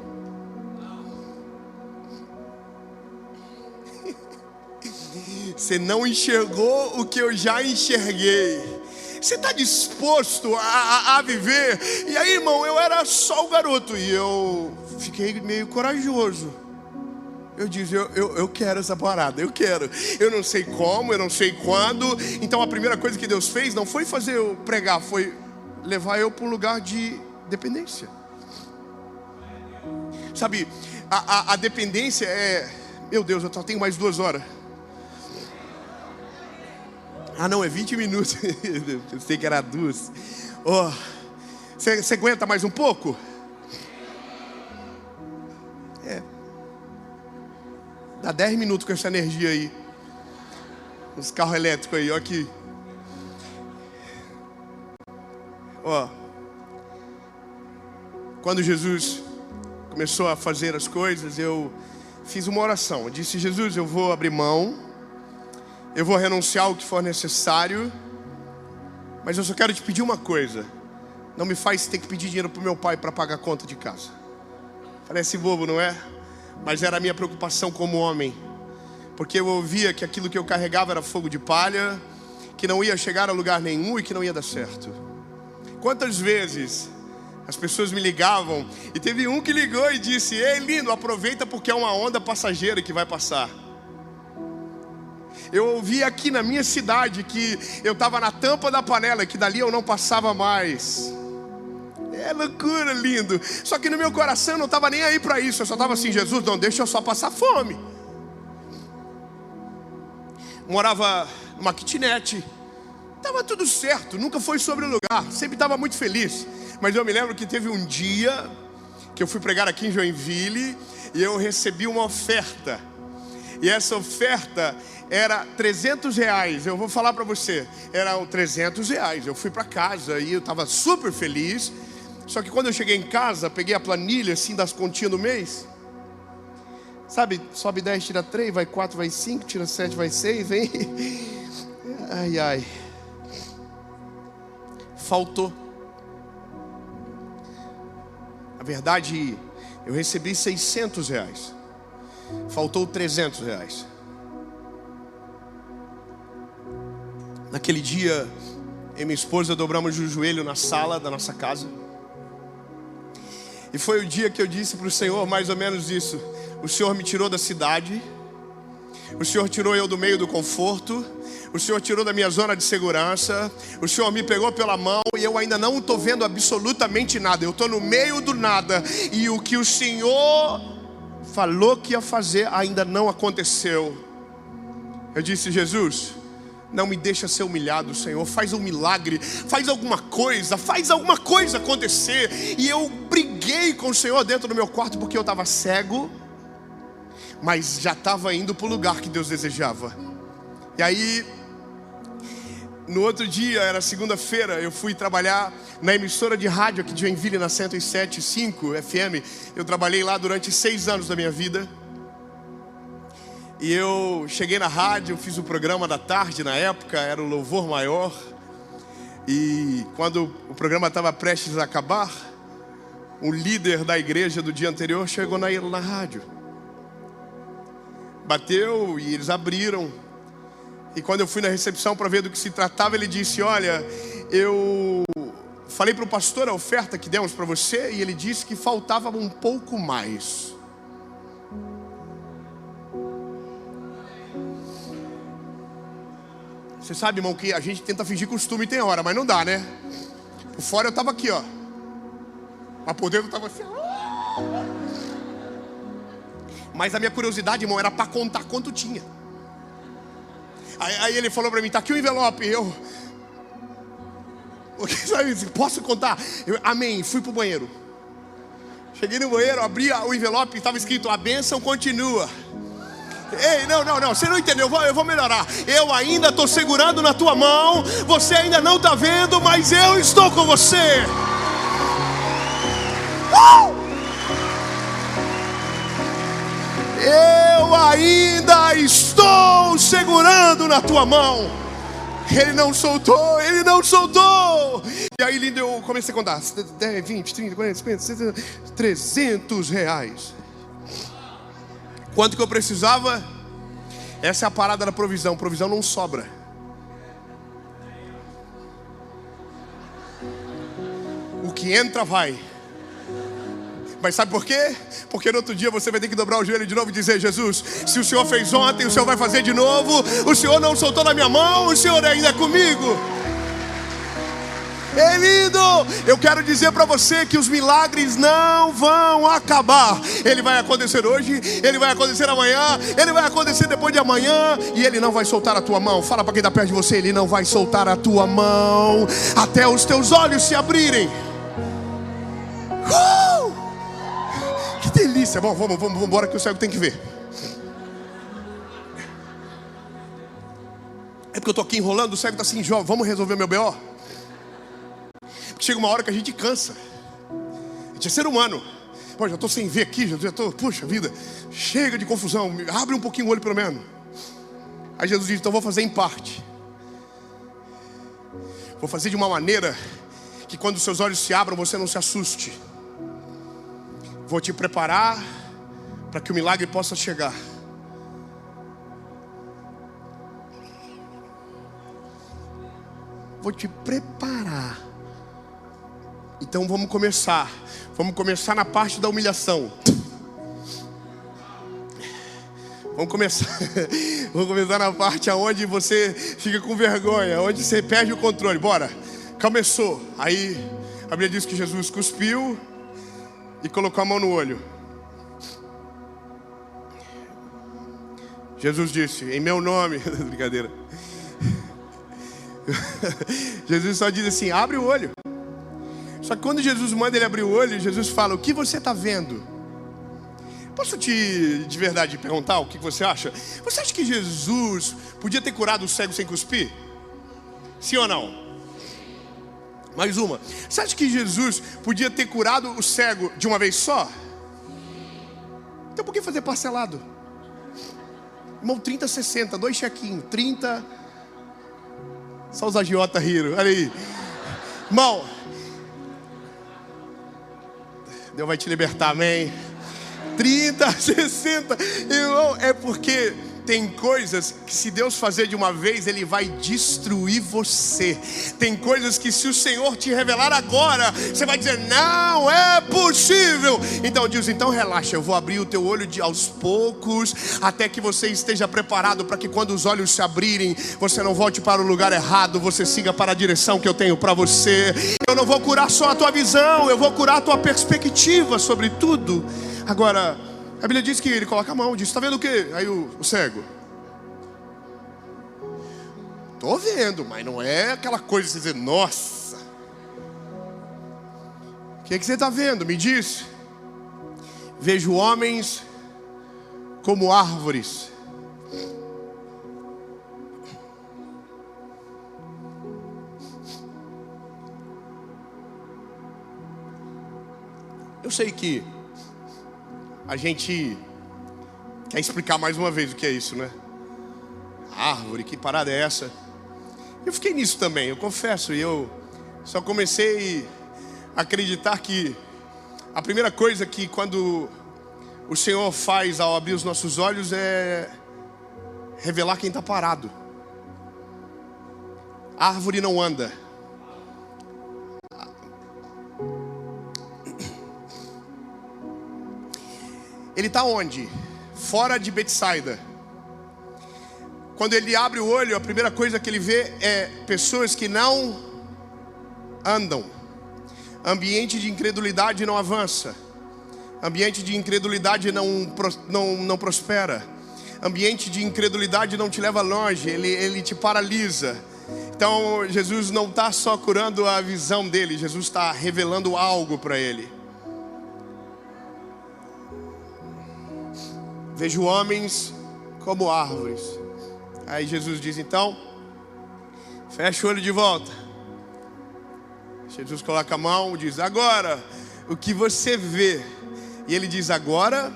Você não enxergou o que eu já enxerguei. Você está disposto a viver? E aí, irmão, eu era só o garoto e eu fiquei meio corajoso. Eu disse, eu quero essa parada, eu quero. Eu não sei como, eu não sei quando. Então a primeira coisa que Deus fez não foi fazer eu pregar, foi levar eu para um lugar de dependência. Sabe, a dependência é... Meu Deus, eu só tenho mais 2 horas. Não, é 20 minutos. Eu sei que era 2. Você aguenta mais um pouco? Dá 10 minutos com essa energia aí. Os carros elétricos aí, ó aqui. Quando Jesus começou a fazer as coisas, eu fiz uma oração. Eu disse, Jesus, eu vou abrir mão. Eu vou renunciar ao que for necessário, mas eu só quero te pedir uma coisa: não me faz ter que pedir dinheiro para o meu pai para pagar a conta de casa. Parece bobo, não é? Mas era a minha preocupação como homem, porque eu ouvia que aquilo que eu carregava era fogo de palha, que não ia chegar a lugar nenhum e que não ia dar certo. Quantas vezes as pessoas me ligavam, e teve um que ligou e disse: ei, lindo, aproveita porque é uma onda passageira que vai passar. Eu ouvi aqui na minha cidade que eu estava na tampa da panela, que dali eu não passava mais. É loucura, lindo. Só que no meu coração eu não estava nem aí para isso. Eu só estava assim, Jesus, não deixa eu só passar fome. Morava numa kitnet. Estava tudo certo, nunca foi sobre o lugar. Sempre estava muito feliz. Mas eu me lembro que teve um dia que eu fui pregar aqui em Joinville e eu recebi uma oferta. E essa oferta era R$300. Eu vou falar para você, eram R$300. Eu fui para casa e eu estava super feliz. Só que quando eu cheguei em casa, peguei a planilha assim das continhas do mês. Sabe, sobe 10, tira 3, vai 4, vai 5, tira 7, vai 6, vem. Ai. Faltou. Na verdade, eu recebi R$600. Faltou R$300. Naquele dia, eu e minha esposa dobramos o joelho na sala da nossa casa. E foi o dia que eu disse para o Senhor mais ou menos isso: o Senhor me tirou da cidade, o Senhor tirou eu do meio do conforto, o Senhor tirou da minha zona de segurança, o Senhor me pegou pela mão e eu ainda não estou vendo absolutamente nada. Eu estou no meio do nada e o que o Senhor falou que ia fazer ainda não aconteceu. Eu disse: Jesus, não me deixa ser humilhado, Senhor. Faz um milagre, faz alguma coisa acontecer. E eu briguei com o Senhor dentro do meu quarto, porque eu estava cego, mas já estava indo para o lugar que Deus desejava. E aí, no outro dia, era segunda-feira, eu fui trabalhar na emissora de rádio aqui de Joinville, na 107.5 FM. Eu trabalhei lá durante 6 anos da minha vida. E eu cheguei na rádio, fiz o programa da tarde na época, era o Louvor Maior. E quando o programa estava prestes a acabar, um líder da igreja do dia anterior chegou na rádio. Bateu e eles abriram. E quando eu fui na recepção para ver do que se tratava, ele disse: olha, eu falei para o pastor a oferta que demos para você, e ele disse que faltava um pouco mais. Você sabe, irmão, que a gente tenta fingir costume e tem hora, mas não dá, né? Por fora eu estava aqui, ó. Mas por dentro eu estava assim. Mas a minha curiosidade, irmão, era para contar quanto tinha. Aí ele falou para mim: tá aqui o envelope. Eu, sabe, posso contar? Amém. Fui pro banheiro. Cheguei no banheiro, abri o envelope, estava escrito: a bênção continua. Ei, não, você não entendeu, eu vou melhorar. Eu ainda estou segurando na tua mão. Você ainda não está vendo, mas eu estou com você. Eu ainda estou segurando na tua mão. Ele não soltou. E aí, lindo, eu comecei a contar: 10, 20, 30, 40, 50, 60, 300 reais. Quanto que eu precisava? Essa é a parada da provisão. Provisão não sobra. O que entra vai. Mas sabe por quê? Porque no outro dia você vai ter que dobrar o joelho de novo e dizer: Jesus, se o Senhor fez ontem, o Senhor vai fazer de novo. O Senhor não soltou na minha mão, o Senhor ainda é comigo. Querido, eu quero dizer para você que os milagres não vão acabar. Ele vai acontecer hoje, ele vai acontecer amanhã, ele vai acontecer depois de amanhã, e ele não vai soltar a tua mão. Fala para quem está perto de você: ele não vai soltar a tua mão até os teus olhos se abrirem. Que delícia. Bom, vamos embora que o cego tem que ver. É porque eu estou aqui enrolando, o cego está assim: Jó, vamos resolver meu B.O.? Chega uma hora que a gente cansa. A gente é ser humano. Pô, já estou sem ver aqui, já estou, puxa vida, chega de confusão, abre um pouquinho o olho pelo menos. Aí Jesus diz: então vou fazer em parte. Vou fazer de uma maneira que quando os seus olhos se abram, você não se assuste. Vou te preparar para que o milagre possa chegar. Vou te preparar. Então vamos começar. Vamos começar na parte da humilhação. Vamos começar na parte onde você fica com vergonha, onde você perde o controle. Bora. Começou. Aí a Bíblia diz que Jesus cuspiu e colocou a mão no olho. Jesus disse: em meu nome. Brincadeira. Jesus só diz assim: abre o olho. Só que quando Jesus manda ele abrir o olho, Jesus fala: o que você está vendo? Posso de verdade perguntar o que você acha? Você acha que Jesus podia ter curado o cego sem cuspir? Sim ou não? Mais uma. Você acha que Jesus podia ter curado o cego de uma vez só? Então por que fazer parcelado? Irmão, 30, 60, 2 chequinhos, 30. Só os agiotas riram, olha aí. Irmão, Deus vai te libertar, amém. 30, 60, irmão, é porque Tem coisas que se Deus fazer de uma vez, Ele vai destruir você. Tem coisas que se o Senhor te revelar agora, você vai dizer, não é possível. Então Deus, então relaxa, eu vou abrir o teu olho aos poucos, até que você esteja preparado para que quando os olhos se abrirem, você não volte para o lugar errado, você siga para a direção que eu tenho para você. Eu não vou curar só a tua visão, eu vou curar a tua perspectiva sobre tudo. Agora, a Bíblia diz que ele coloca a mão, diz, está vendo o quê? Aí o cego, estou vendo, mas não é aquela coisa de você dizer, nossa. O que você está vendo? Me diz. Vejo homens como árvores. Eu sei que a gente quer explicar mais uma vez o que é isso, né? Árvore, que parada é essa? Eu fiquei nisso também, eu confesso. E eu só comecei a acreditar que a primeira coisa que quando o Senhor faz ao abrir os nossos olhos é revelar quem está parado. A árvore não anda. Ele está onde? Fora de Betsaida. Quando ele abre o olho, a primeira coisa que ele vê é pessoas que não andam. Ambiente de incredulidade não avança. Ambiente de incredulidade não prospera. Ambiente de incredulidade não te leva longe, ele te paralisa. Então Jesus não está só curando a visão dele, Jesus está revelando algo para ele. Vejo homens como árvores. Aí Jesus diz, então, fecha o olho de volta. Jesus coloca a mão e diz, agora, o que você vê? E ele diz, agora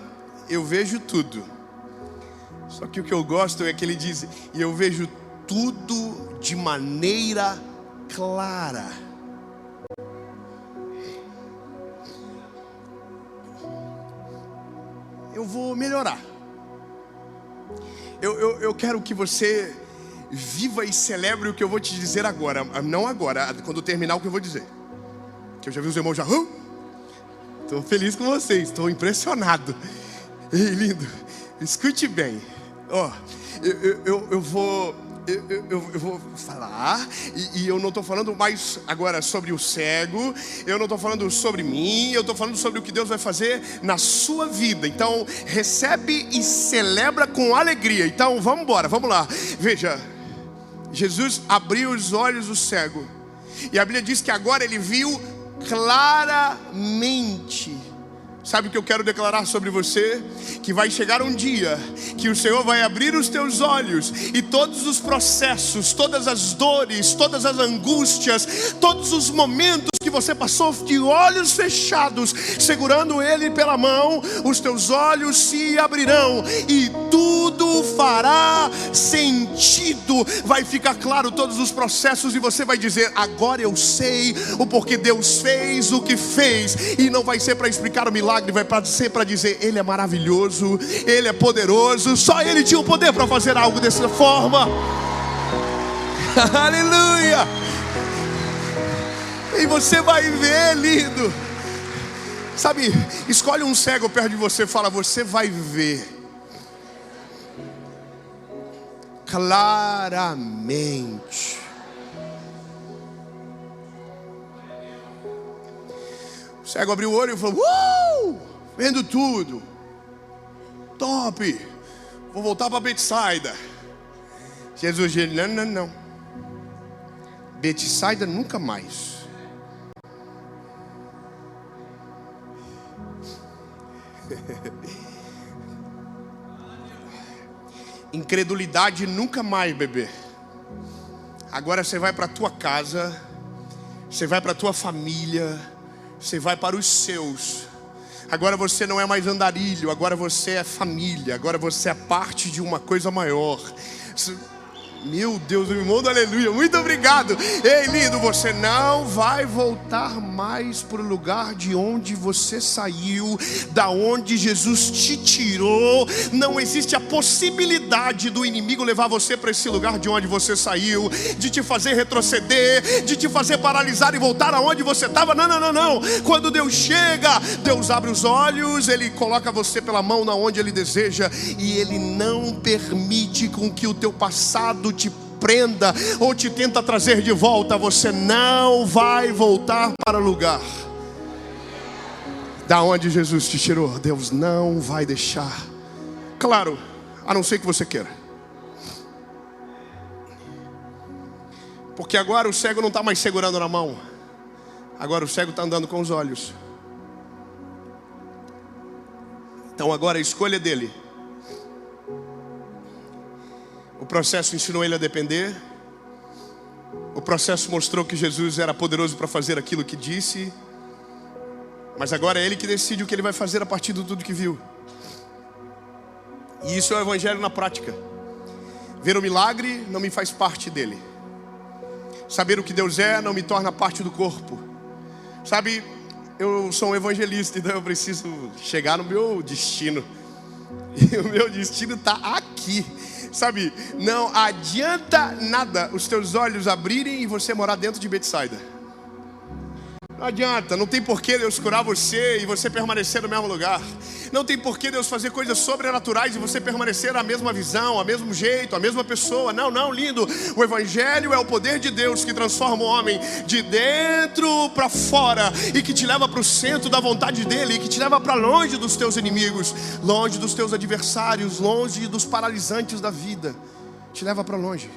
eu vejo tudo. Só que o que eu gosto é que ele diz, e eu vejo tudo de maneira clara. Eu vou melhorar. Eu quero que você viva e celebre o que eu vou te dizer agora. Não agora, quando terminar o que eu vou dizer. Que eu já vi os irmãos já. Estou feliz com vocês, estou impressionado. Ei, lindo, escute bem. Eu vou falar, e eu não estou falando mais agora sobre o cego, eu não estou falando sobre mim, eu estou falando sobre o que Deus vai fazer na sua vida. Então recebe e celebra com alegria. Então vamos embora, vamos lá. Veja, Jesus abriu os olhos do cego, e a Bíblia diz que agora ele viu claramente. Sabe o que eu quero declarar sobre você? Que vai chegar um dia que o Senhor vai abrir os teus olhos, e todos os processos, todas as dores, todas as angústias, todos os momentos que você passou de olhos fechados, segurando Ele pela mão, os teus olhos se abrirão e tudo fará sentido. Vai ficar claro todos os processos, e você vai dizer, agora eu sei o porquê Deus fez o que fez. E não vai ser para explicar o milagre, vai ser para dizer, Ele é maravilhoso, Ele é poderoso, só Ele tinha o poder para fazer algo dessa forma. Aleluia! E você vai ver, lindo. Sabe, escolhe um cego perto de você, fala, você vai ver claramente. O cego abriu o olho e falou, vendo tudo, top, vou voltar para Betsaida. Jesus disse, não, Betsaida nunca mais. Incredulidade nunca mais, bebê. Agora você vai para a tua casa, você vai para a tua família, você vai para os seus. Agora você não é mais andarilho, agora você é família, agora você é parte de uma coisa maior. Meu Deus, meu irmão do aleluia, muito obrigado. Ei, lindo, você não vai voltar mais para o lugar de onde você saiu, da onde Jesus te tirou. Não existe a possibilidade do inimigo levar você para esse lugar de onde você saiu, de te fazer retroceder, de te fazer paralisar e voltar aonde você estava. Não, não, não, não. Quando Deus chega, Deus abre os olhos, Ele coloca você pela mão na onde Ele deseja, e Ele não permite com que o teu passado te prenda ou te tenta trazer de volta. Você não vai voltar para o lugar da onde Jesus te tirou. Deus não vai deixar. Claro, a não ser que você queira. Porque agora o cego não está mais segurando na mão. Agora o cego está andando com os olhos. Então agora a escolha é dele. O processo ensinou ele a depender. O processo mostrou que Jesus era poderoso para fazer aquilo que disse. Mas agora é ele que decide o que ele vai fazer a partir de tudo que viu. E isso é o evangelho na prática. Ver o milagre não me faz parte dele. Saber o que Deus é não me torna parte do corpo. Sabe, eu sou um evangelista, então eu preciso chegar no meu destino. E o meu destino está aqui. Sabe, não adianta nada os teus olhos abrirem e você morar dentro de Betsaida. Não adianta, não tem porquê Deus curar você e você permanecer no mesmo lugar. Não tem porquê Deus fazer coisas sobrenaturais e você permanecer na mesma visão, ao mesmo jeito, a mesma pessoa. Não, não, lindo. O evangelho é o poder de Deus que transforma o homem de dentro para fora e que te leva para o centro da vontade dele, e que te leva para longe dos teus inimigos, longe dos teus adversários, longe dos paralisantes da vida. Te leva para longe.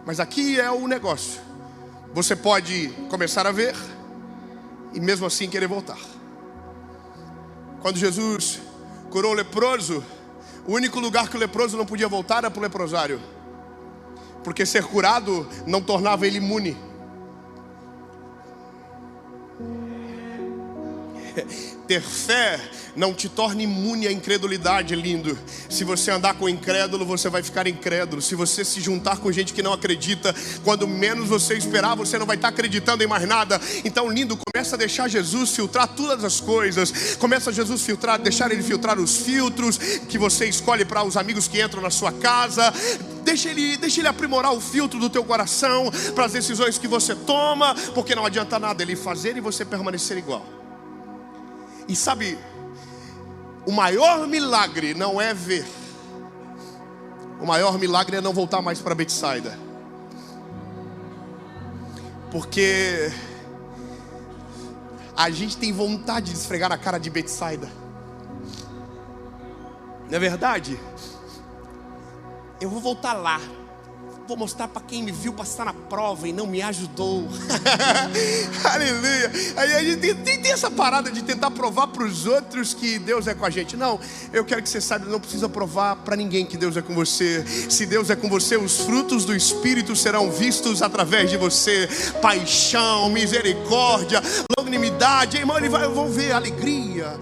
Mas aqui é o negócio. Você pode começar a ver e mesmo assim querer voltar. Quando Jesus curou o leproso, o único lugar que o leproso não podia voltar era para o leprosário, porque ser curado não tornava ele imune. Ter fé não te torna imune à incredulidade, lindo. Se você andar com incrédulo, você vai ficar incrédulo. Se você se juntar com gente que não acredita, quando menos você esperar, você não vai estar acreditando em mais nada. Então, lindo, começa a deixar Jesus filtrar todas as coisas. Começa a Jesus filtrar, deixar ele filtrar os filtros que você escolhe para os amigos que entram na sua casa. Deixa ele aprimorar o filtro do teu coração para as decisões que você toma, porque não adianta nada ele fazer e você permanecer igual. E sabe, o maior milagre não é ver. O maior milagre é não voltar mais para Betsaida. Porque a gente tem vontade de esfregar a cara de Betsaida. Não é verdade? Eu vou voltar lá. Vou mostrar para quem me viu passar na prova e não me ajudou. Aleluia. Aí a gente tem essa parada de tentar provar para os outros que Deus é com a gente. Não, eu quero que você saiba, não precisa provar para ninguém que Deus é com você. Se Deus é com você, os frutos do Espírito serão vistos através de você. Paixão, misericórdia, longanimidade. Irmão, vão ver alegria.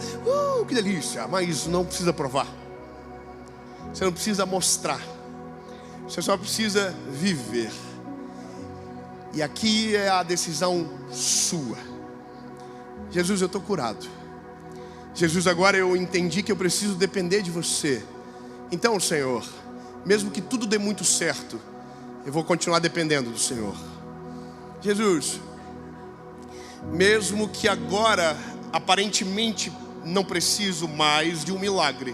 Que delícia. Mas não precisa provar. Você não precisa mostrar. Você só precisa viver. E aqui é a decisão sua. Jesus, eu estou curado. Jesus, agora eu entendi que eu preciso depender de você. Então, Senhor, mesmo que tudo dê muito certo, eu vou continuar dependendo do Senhor. Jesus, mesmo que agora aparentemente não preciso mais de um milagre,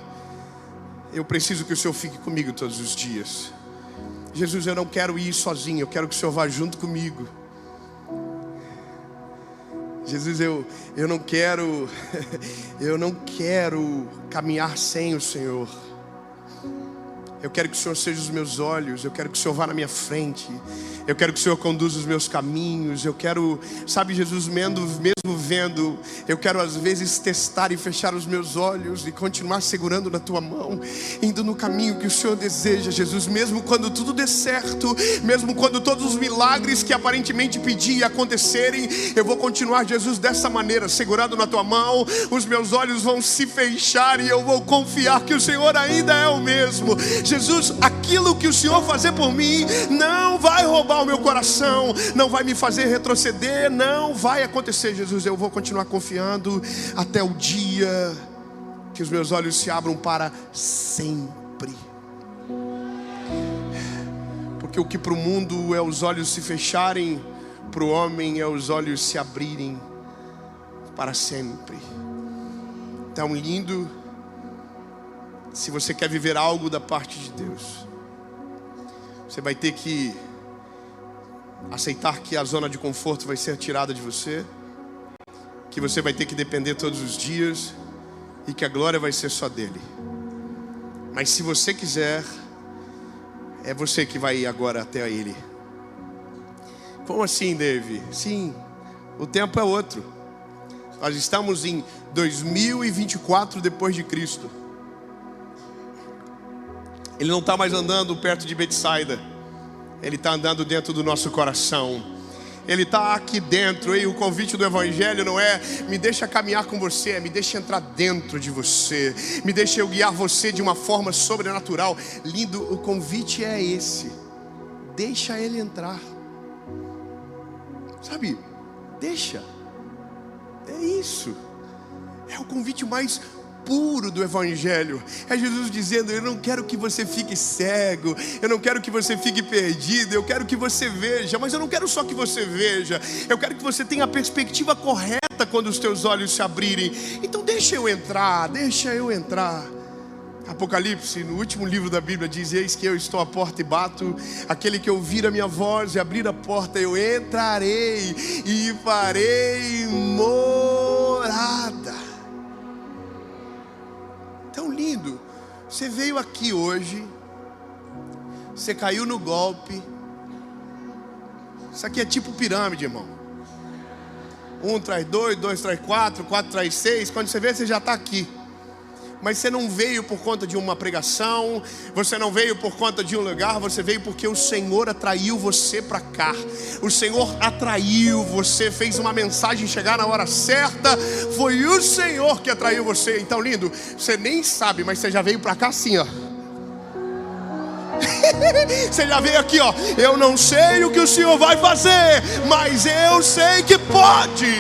eu preciso que o Senhor fique comigo todos os dias. Jesus, eu não quero ir sozinho, eu quero que o Senhor vá junto comigo. Jesus, eu não quero caminhar sem o Senhor. Eu quero que o Senhor seja os meus olhos, eu quero que o Senhor vá na minha frente, eu quero que o Senhor conduza os meus caminhos. Eu quero, sabe, Jesus, mesmo vendo, eu quero às vezes testar e fechar os meus olhos e continuar segurando na tua mão, indo no caminho que o Senhor deseja, Jesus. Mesmo quando tudo der certo, mesmo quando todos os milagres que aparentemente pedi acontecerem, eu vou continuar, Jesus, dessa maneira, segurando na tua mão. Os meus olhos vão se fechar e eu vou confiar que o Senhor ainda é o mesmo. Jesus, aquilo que o Senhor fazer por mim não vai roubar o meu coração, não vai me fazer retroceder, não vai acontecer, Jesus. Eu vou continuar confiando até o dia que os meus olhos se abram para sempre. Porque o que para o mundo é os olhos se fecharem, para o homem é os olhos se abrirem para sempre. Tão lindo. Se você quer viver algo da parte de Deus, você vai ter que aceitar que a zona de conforto vai ser tirada de você, que você vai ter que depender todos os dias e que a glória vai ser só dele. Mas se você quiser, é você que vai ir agora até ele. Como assim, Dave? Sim, o tempo é outro. Nós estamos em 2024 depois de Cristo. Ele não está mais andando perto de Betsaida. Ele está andando dentro do nosso coração. Ele está aqui dentro. E o convite do Evangelho não é me deixa caminhar com você, é me deixa entrar dentro de você, me deixa eu guiar você de uma forma sobrenatural. Lindo, o convite é esse. Deixa ele entrar. Sabe, deixa. É isso. É o convite mais puro do Evangelho. É Jesus dizendo: eu não quero que você fique cego, eu não quero que você fique perdido, eu quero que você veja. Mas eu não quero só que você veja, eu quero que você tenha a perspectiva correta quando os teus olhos se abrirem. Então deixa eu entrar, deixa eu entrar. Apocalipse, no último livro da Bíblia, diz: eis que eu estou à porta e bato. Aquele que ouvir a minha voz e abrir a porta, eu entrarei e farei morada. Tão lindo. Você veio aqui hoje, você caiu no golpe. Isso aqui é tipo pirâmide, irmão. 1 traz 2, 2 traz 4, 4 traz 6. Quando você vê, você já está aqui. Mas você não veio por conta de uma pregação, você não veio por conta de um lugar, você veio porque o Senhor atraiu você para cá. O Senhor atraiu você, fez uma mensagem chegar na hora certa. Foi o Senhor que atraiu você. Então, lindo, você nem sabe, mas você já veio para cá assim, ó. Você já veio aqui, ó. Eu não sei o que o Senhor vai fazer, mas eu sei que pode.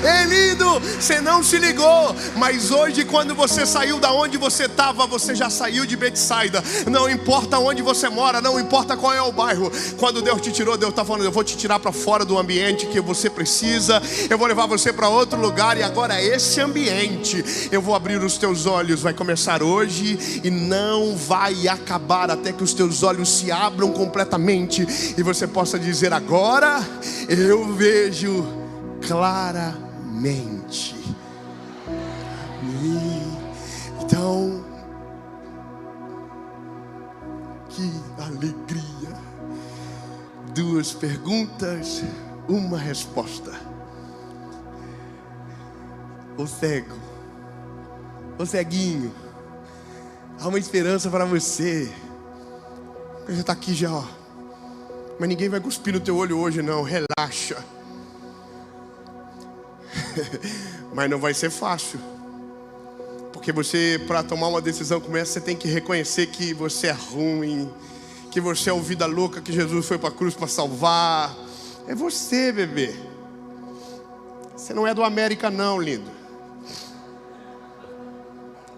É lindo, você não se ligou, mas hoje quando você saiu da onde você estava, você já saiu de Betsaida. Não importa onde você mora, não importa qual é o bairro. Quando Deus te tirou, Deus está falando: eu vou te tirar para fora do ambiente que você precisa, eu vou levar você para outro lugar. E agora esse ambiente, eu vou abrir os teus olhos. Vai começar hoje e não vai acabar até que os teus olhos se abram completamente e você possa dizer: agora eu vejo claramente. Então, que alegria. 2 perguntas, uma resposta. O cego, o ceguinho, há uma esperança para você. Você está aqui já, ó. Mas ninguém vai cuspir no teu olho hoje, não. Relaxa. Mas não vai ser fácil, porque você, para tomar uma decisão como essa, você tem que reconhecer que você é ruim, que você é o vida louca que Jesus foi para a cruz para salvar. É você, bebê. Você não é do América não, lindo.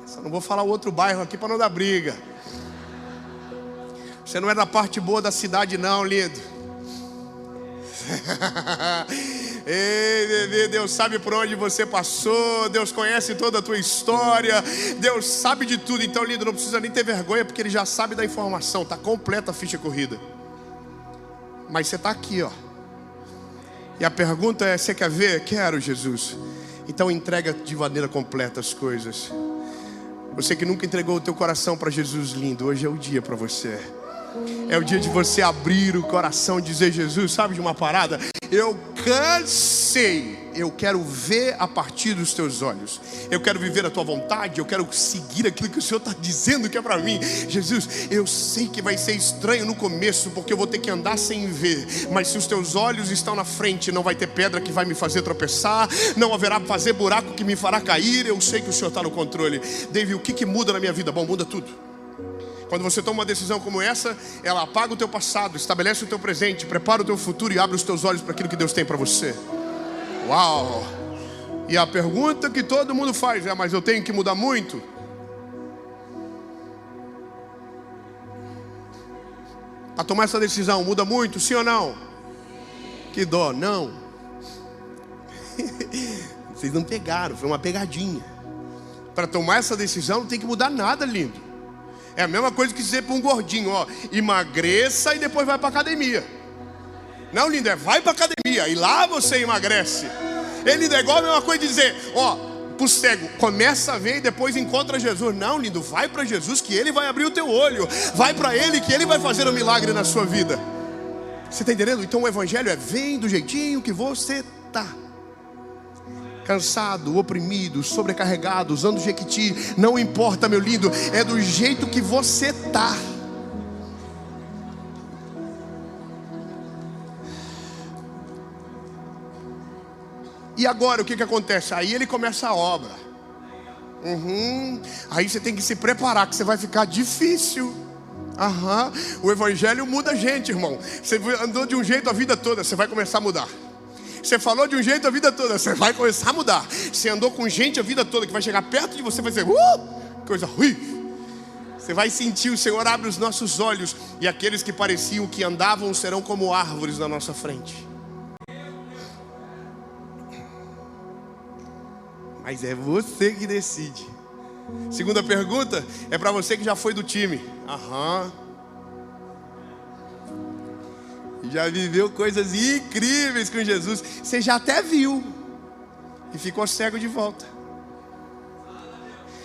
Só não vou falar o outro bairro aqui para não dar briga. Você não é da parte boa da cidade não, lindo. Ei, bebê, Deus sabe por onde você passou, Deus conhece toda a tua história, Deus sabe de tudo. Então, lindo, não precisa nem ter vergonha, porque Ele já sabe da informação. Está completa a ficha corrida. Mas você está aqui, ó. E a pergunta é: você quer ver? Quero, Jesus. Então entrega de maneira completa as coisas. Você que nunca entregou o teu coração para Jesus, lindo, hoje é o dia para você. É o dia de você abrir o coração e dizer: Jesus, sabe de uma parada? Eu cansei. Eu quero ver a partir dos teus olhos. Eu quero viver a tua vontade. Eu quero seguir aquilo que o Senhor está dizendo que é para mim. Jesus, eu sei que vai ser estranho no começo, porque eu vou ter que andar sem ver. Mas se os teus olhos estão na frente, não vai ter pedra que vai me fazer tropeçar. Não haverá fazer buraco que me fará cair. Eu sei que o Senhor está no controle. David, o que muda na minha vida? Bom, muda tudo. Quando você toma uma decisão como essa, ela apaga o teu passado, estabelece o teu presente, prepara o teu futuro e abre os teus olhos para aquilo que Deus tem para você. Uau! E a pergunta que todo mundo faz é: mas eu tenho que mudar muito? Para tomar essa decisão, muda muito, sim ou não? Que dó, não. Vocês não pegaram, foi uma pegadinha. Para tomar essa decisão não tem que mudar nada, lindo. É a mesma coisa que dizer para um gordinho: ó, emagreça e depois vai para academia. Não, lindo, é vai para academia e lá você emagrece. Lindo, é igual a mesma coisa de dizer: ó, para o cego, começa a ver e depois encontra Jesus. Não, lindo, vai para Jesus que Ele vai abrir o teu olho. Vai para Ele que Ele vai fazer um milagre na sua vida. Você está entendendo? Então o Evangelho é: vem do jeitinho que você está. Cansado, oprimido, sobrecarregado, usando jequiti, não importa, meu lindo, é do jeito que você está. E agora o que acontece? Aí ele começa a obra. Aí você tem que se preparar, que você vai ficar difícil. O Evangelho muda a gente, irmão. Você andou de um jeito a vida toda, você vai começar a mudar. Você falou de um jeito a vida toda, você vai começar a mudar. Você andou com gente a vida toda, que vai chegar perto de você e vai dizer: coisa ruim. Você vai sentir, o Senhor abre os nossos olhos, e aqueles que pareciam que andavam serão como árvores na nossa frente. Mas é você que decide. Segunda pergunta é para você que já foi do time. Já viveu coisas incríveis com Jesus. Você já até viu e ficou cego de volta.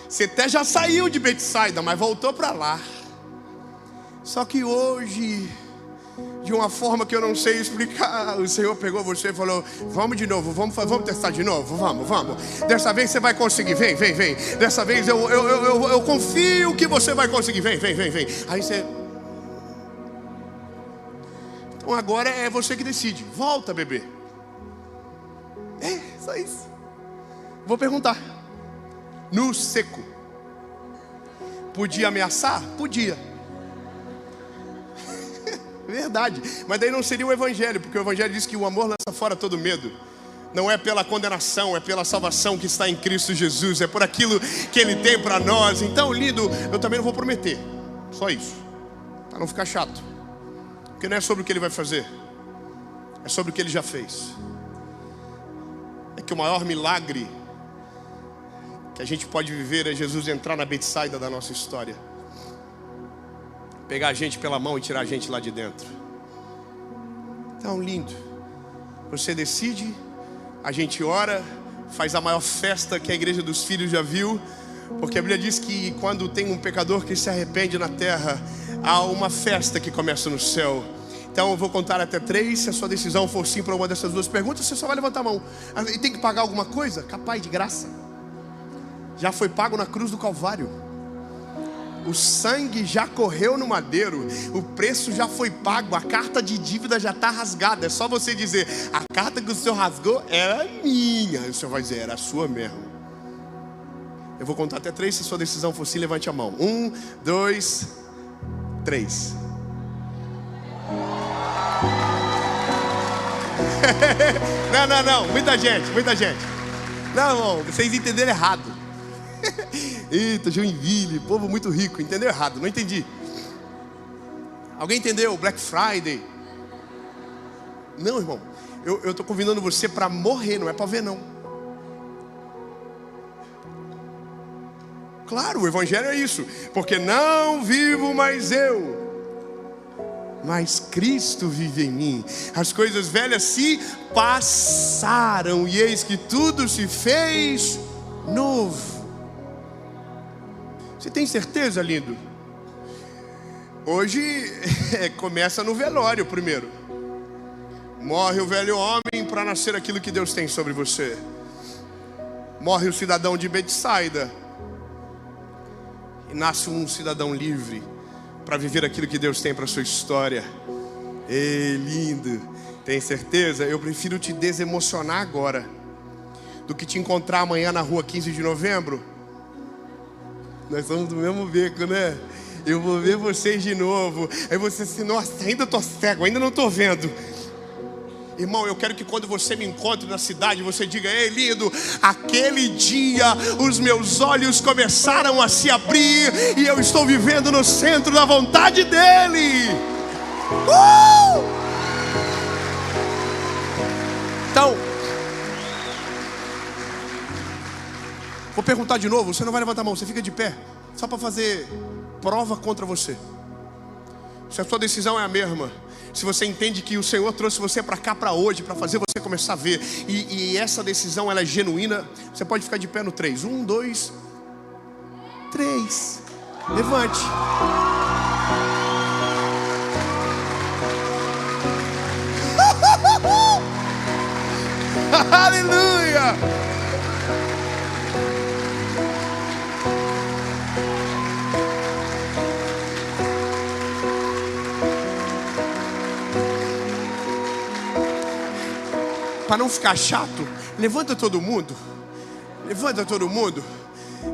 Você até já saiu de Betsaida, mas voltou para lá. Só que hoje, de uma forma que eu não sei explicar, o Senhor pegou você e falou: vamos de novo, vamos testar de novo, vamos. Dessa vez você vai conseguir, vem. Dessa vez eu confio que você vai conseguir, vem. Aí você... Então agora é você que decide. Volta, bebê. Só isso. Vou perguntar. No seco, podia ameaçar? Podia. Verdade. Mas daí não seria o Evangelho, porque o Evangelho diz que o amor lança fora todo medo. Não é pela condenação, é pela salvação que está em Cristo Jesus. É por aquilo que Ele tem para nós. Então, lindo, eu também não vou prometer. Só isso, para não ficar chato. Porque não é sobre o que Ele vai fazer, é sobre o que Ele já fez. É que o maior milagre que a gente pode viver é Jesus entrar na Betsaida da nossa história, pegar a gente pela mão e tirar a gente lá de dentro. Então, lindo, você decide, a gente ora, faz a maior festa que a Igreja dos Filhos já viu, porque a Bíblia diz que quando tem um pecador que se arrepende na terra, há uma festa que começa no céu. Então eu vou contar até 3. Se a sua decisão for sim para uma dessas duas perguntas, você só vai levantar a mão. E tem que pagar alguma coisa? Capaz, de graça. Já foi pago na cruz do Calvário. O sangue já correu no madeiro. O preço já foi pago. A carta de dívida já está rasgada. É só você dizer: a carta que o Senhor rasgou era minha. E o Senhor vai dizer: era sua mesmo. Eu vou contar até 3. Se a sua decisão for sim, levante a mão. 1, 2, 3. Não. Muita gente. Não, vocês entenderam errado. Eita, Joinville, povo muito rico. Entendeu errado, não entendi. Alguém entendeu? Black Friday? Não, irmão. Eu estou convidando você para morrer, não é para ver, não. Claro, o Evangelho é isso. Porque não vivo mais eu, mas Cristo vive em mim. As coisas velhas se passaram, e eis que tudo se fez novo. Você tem certeza, lindo? Hoje começa no velório primeiro. Morre o velho homem para nascer aquilo que Deus tem sobre você. Morre o cidadão de Betsaida e nasce um cidadão livre para viver aquilo que Deus tem para a sua história. Ei, lindo. Tem certeza? Eu prefiro te desemocionar agora do que te encontrar amanhã na rua 15 de novembro. Nós somos do mesmo beco, né? Eu vou ver vocês de novo. Aí você assim, nossa, ainda tô cego, ainda não tô vendo. Irmão, eu quero que quando você me encontre na cidade, você diga: ei, lindo, aquele dia os meus olhos começaram a se abrir e eu estou vivendo no centro da vontade dEle. Então, vou perguntar de novo, você não vai levantar a mão, você fica de pé, só para fazer prova contra você. Se a sua decisão é a mesma, se você entende que o Senhor trouxe você para cá para hoje, para fazer você começar a ver, e essa decisão ela é genuína, você pode ficar de pé no 3. 1, 2, 3. Levante. Aleluia. Para não ficar chato, levanta todo mundo. Levanta todo mundo.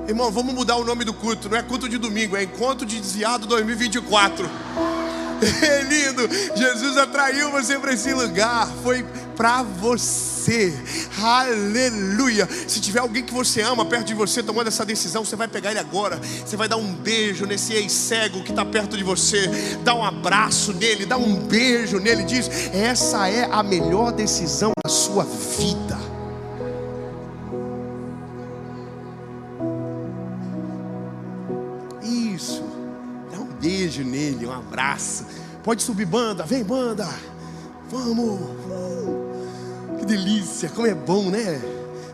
Irmão, vamos mudar o nome do culto. Não é culto de domingo, é Encontro de Desviado 2024. É lindo. Jesus atraiu você para esse lugar. Foi para você. Aleluia. Se tiver alguém que você ama perto de você tomando essa decisão, você vai pegar ele agora. Você vai dar um beijo nesse ex-cego que está perto de você. Dá um abraço nele, dá um beijo nele. Diz: essa é a melhor decisão da sua vida. Isso. Dá um beijo nele, um abraço. Pode subir, banda. Vem, banda. Vamos. Que delícia, como é bom, né?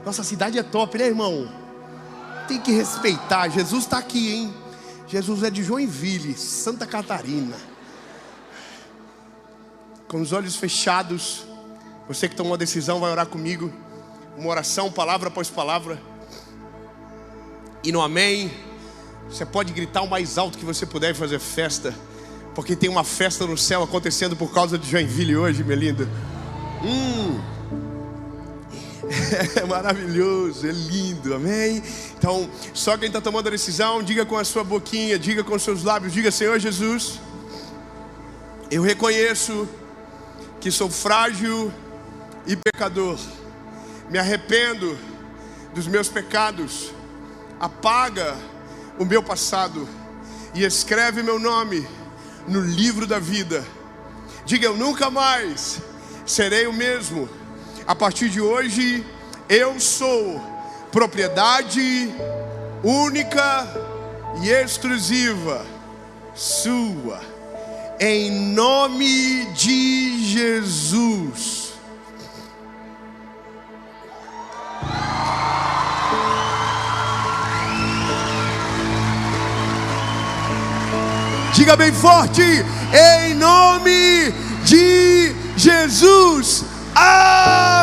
Nossa cidade é top, né, irmão? Tem que respeitar. Jesus está aqui, hein? Jesus é de Joinville, Santa Catarina. Com os olhos fechados, você que tomou a decisão vai orar comigo. Uma oração, palavra após palavra. E no amém, você pode gritar o mais alto que você puder e fazer festa. Porque tem uma festa no céu acontecendo por causa de Joinville hoje, minha linda. É maravilhoso, é lindo, amém? Então, só quem está tomando a decisão, diga com a sua boquinha, diga com os seus lábios, diga: Senhor Jesus, eu reconheço que sou frágil e pecador. Me arrependo dos meus pecados. Apaga o meu passado e escreve meu nome no livro da vida. Diga: eu nunca mais serei o mesmo. A partir de hoje, eu sou propriedade única e exclusiva sua. Em nome de Jesus. Diga bem forte: em nome de Jesus. Ah!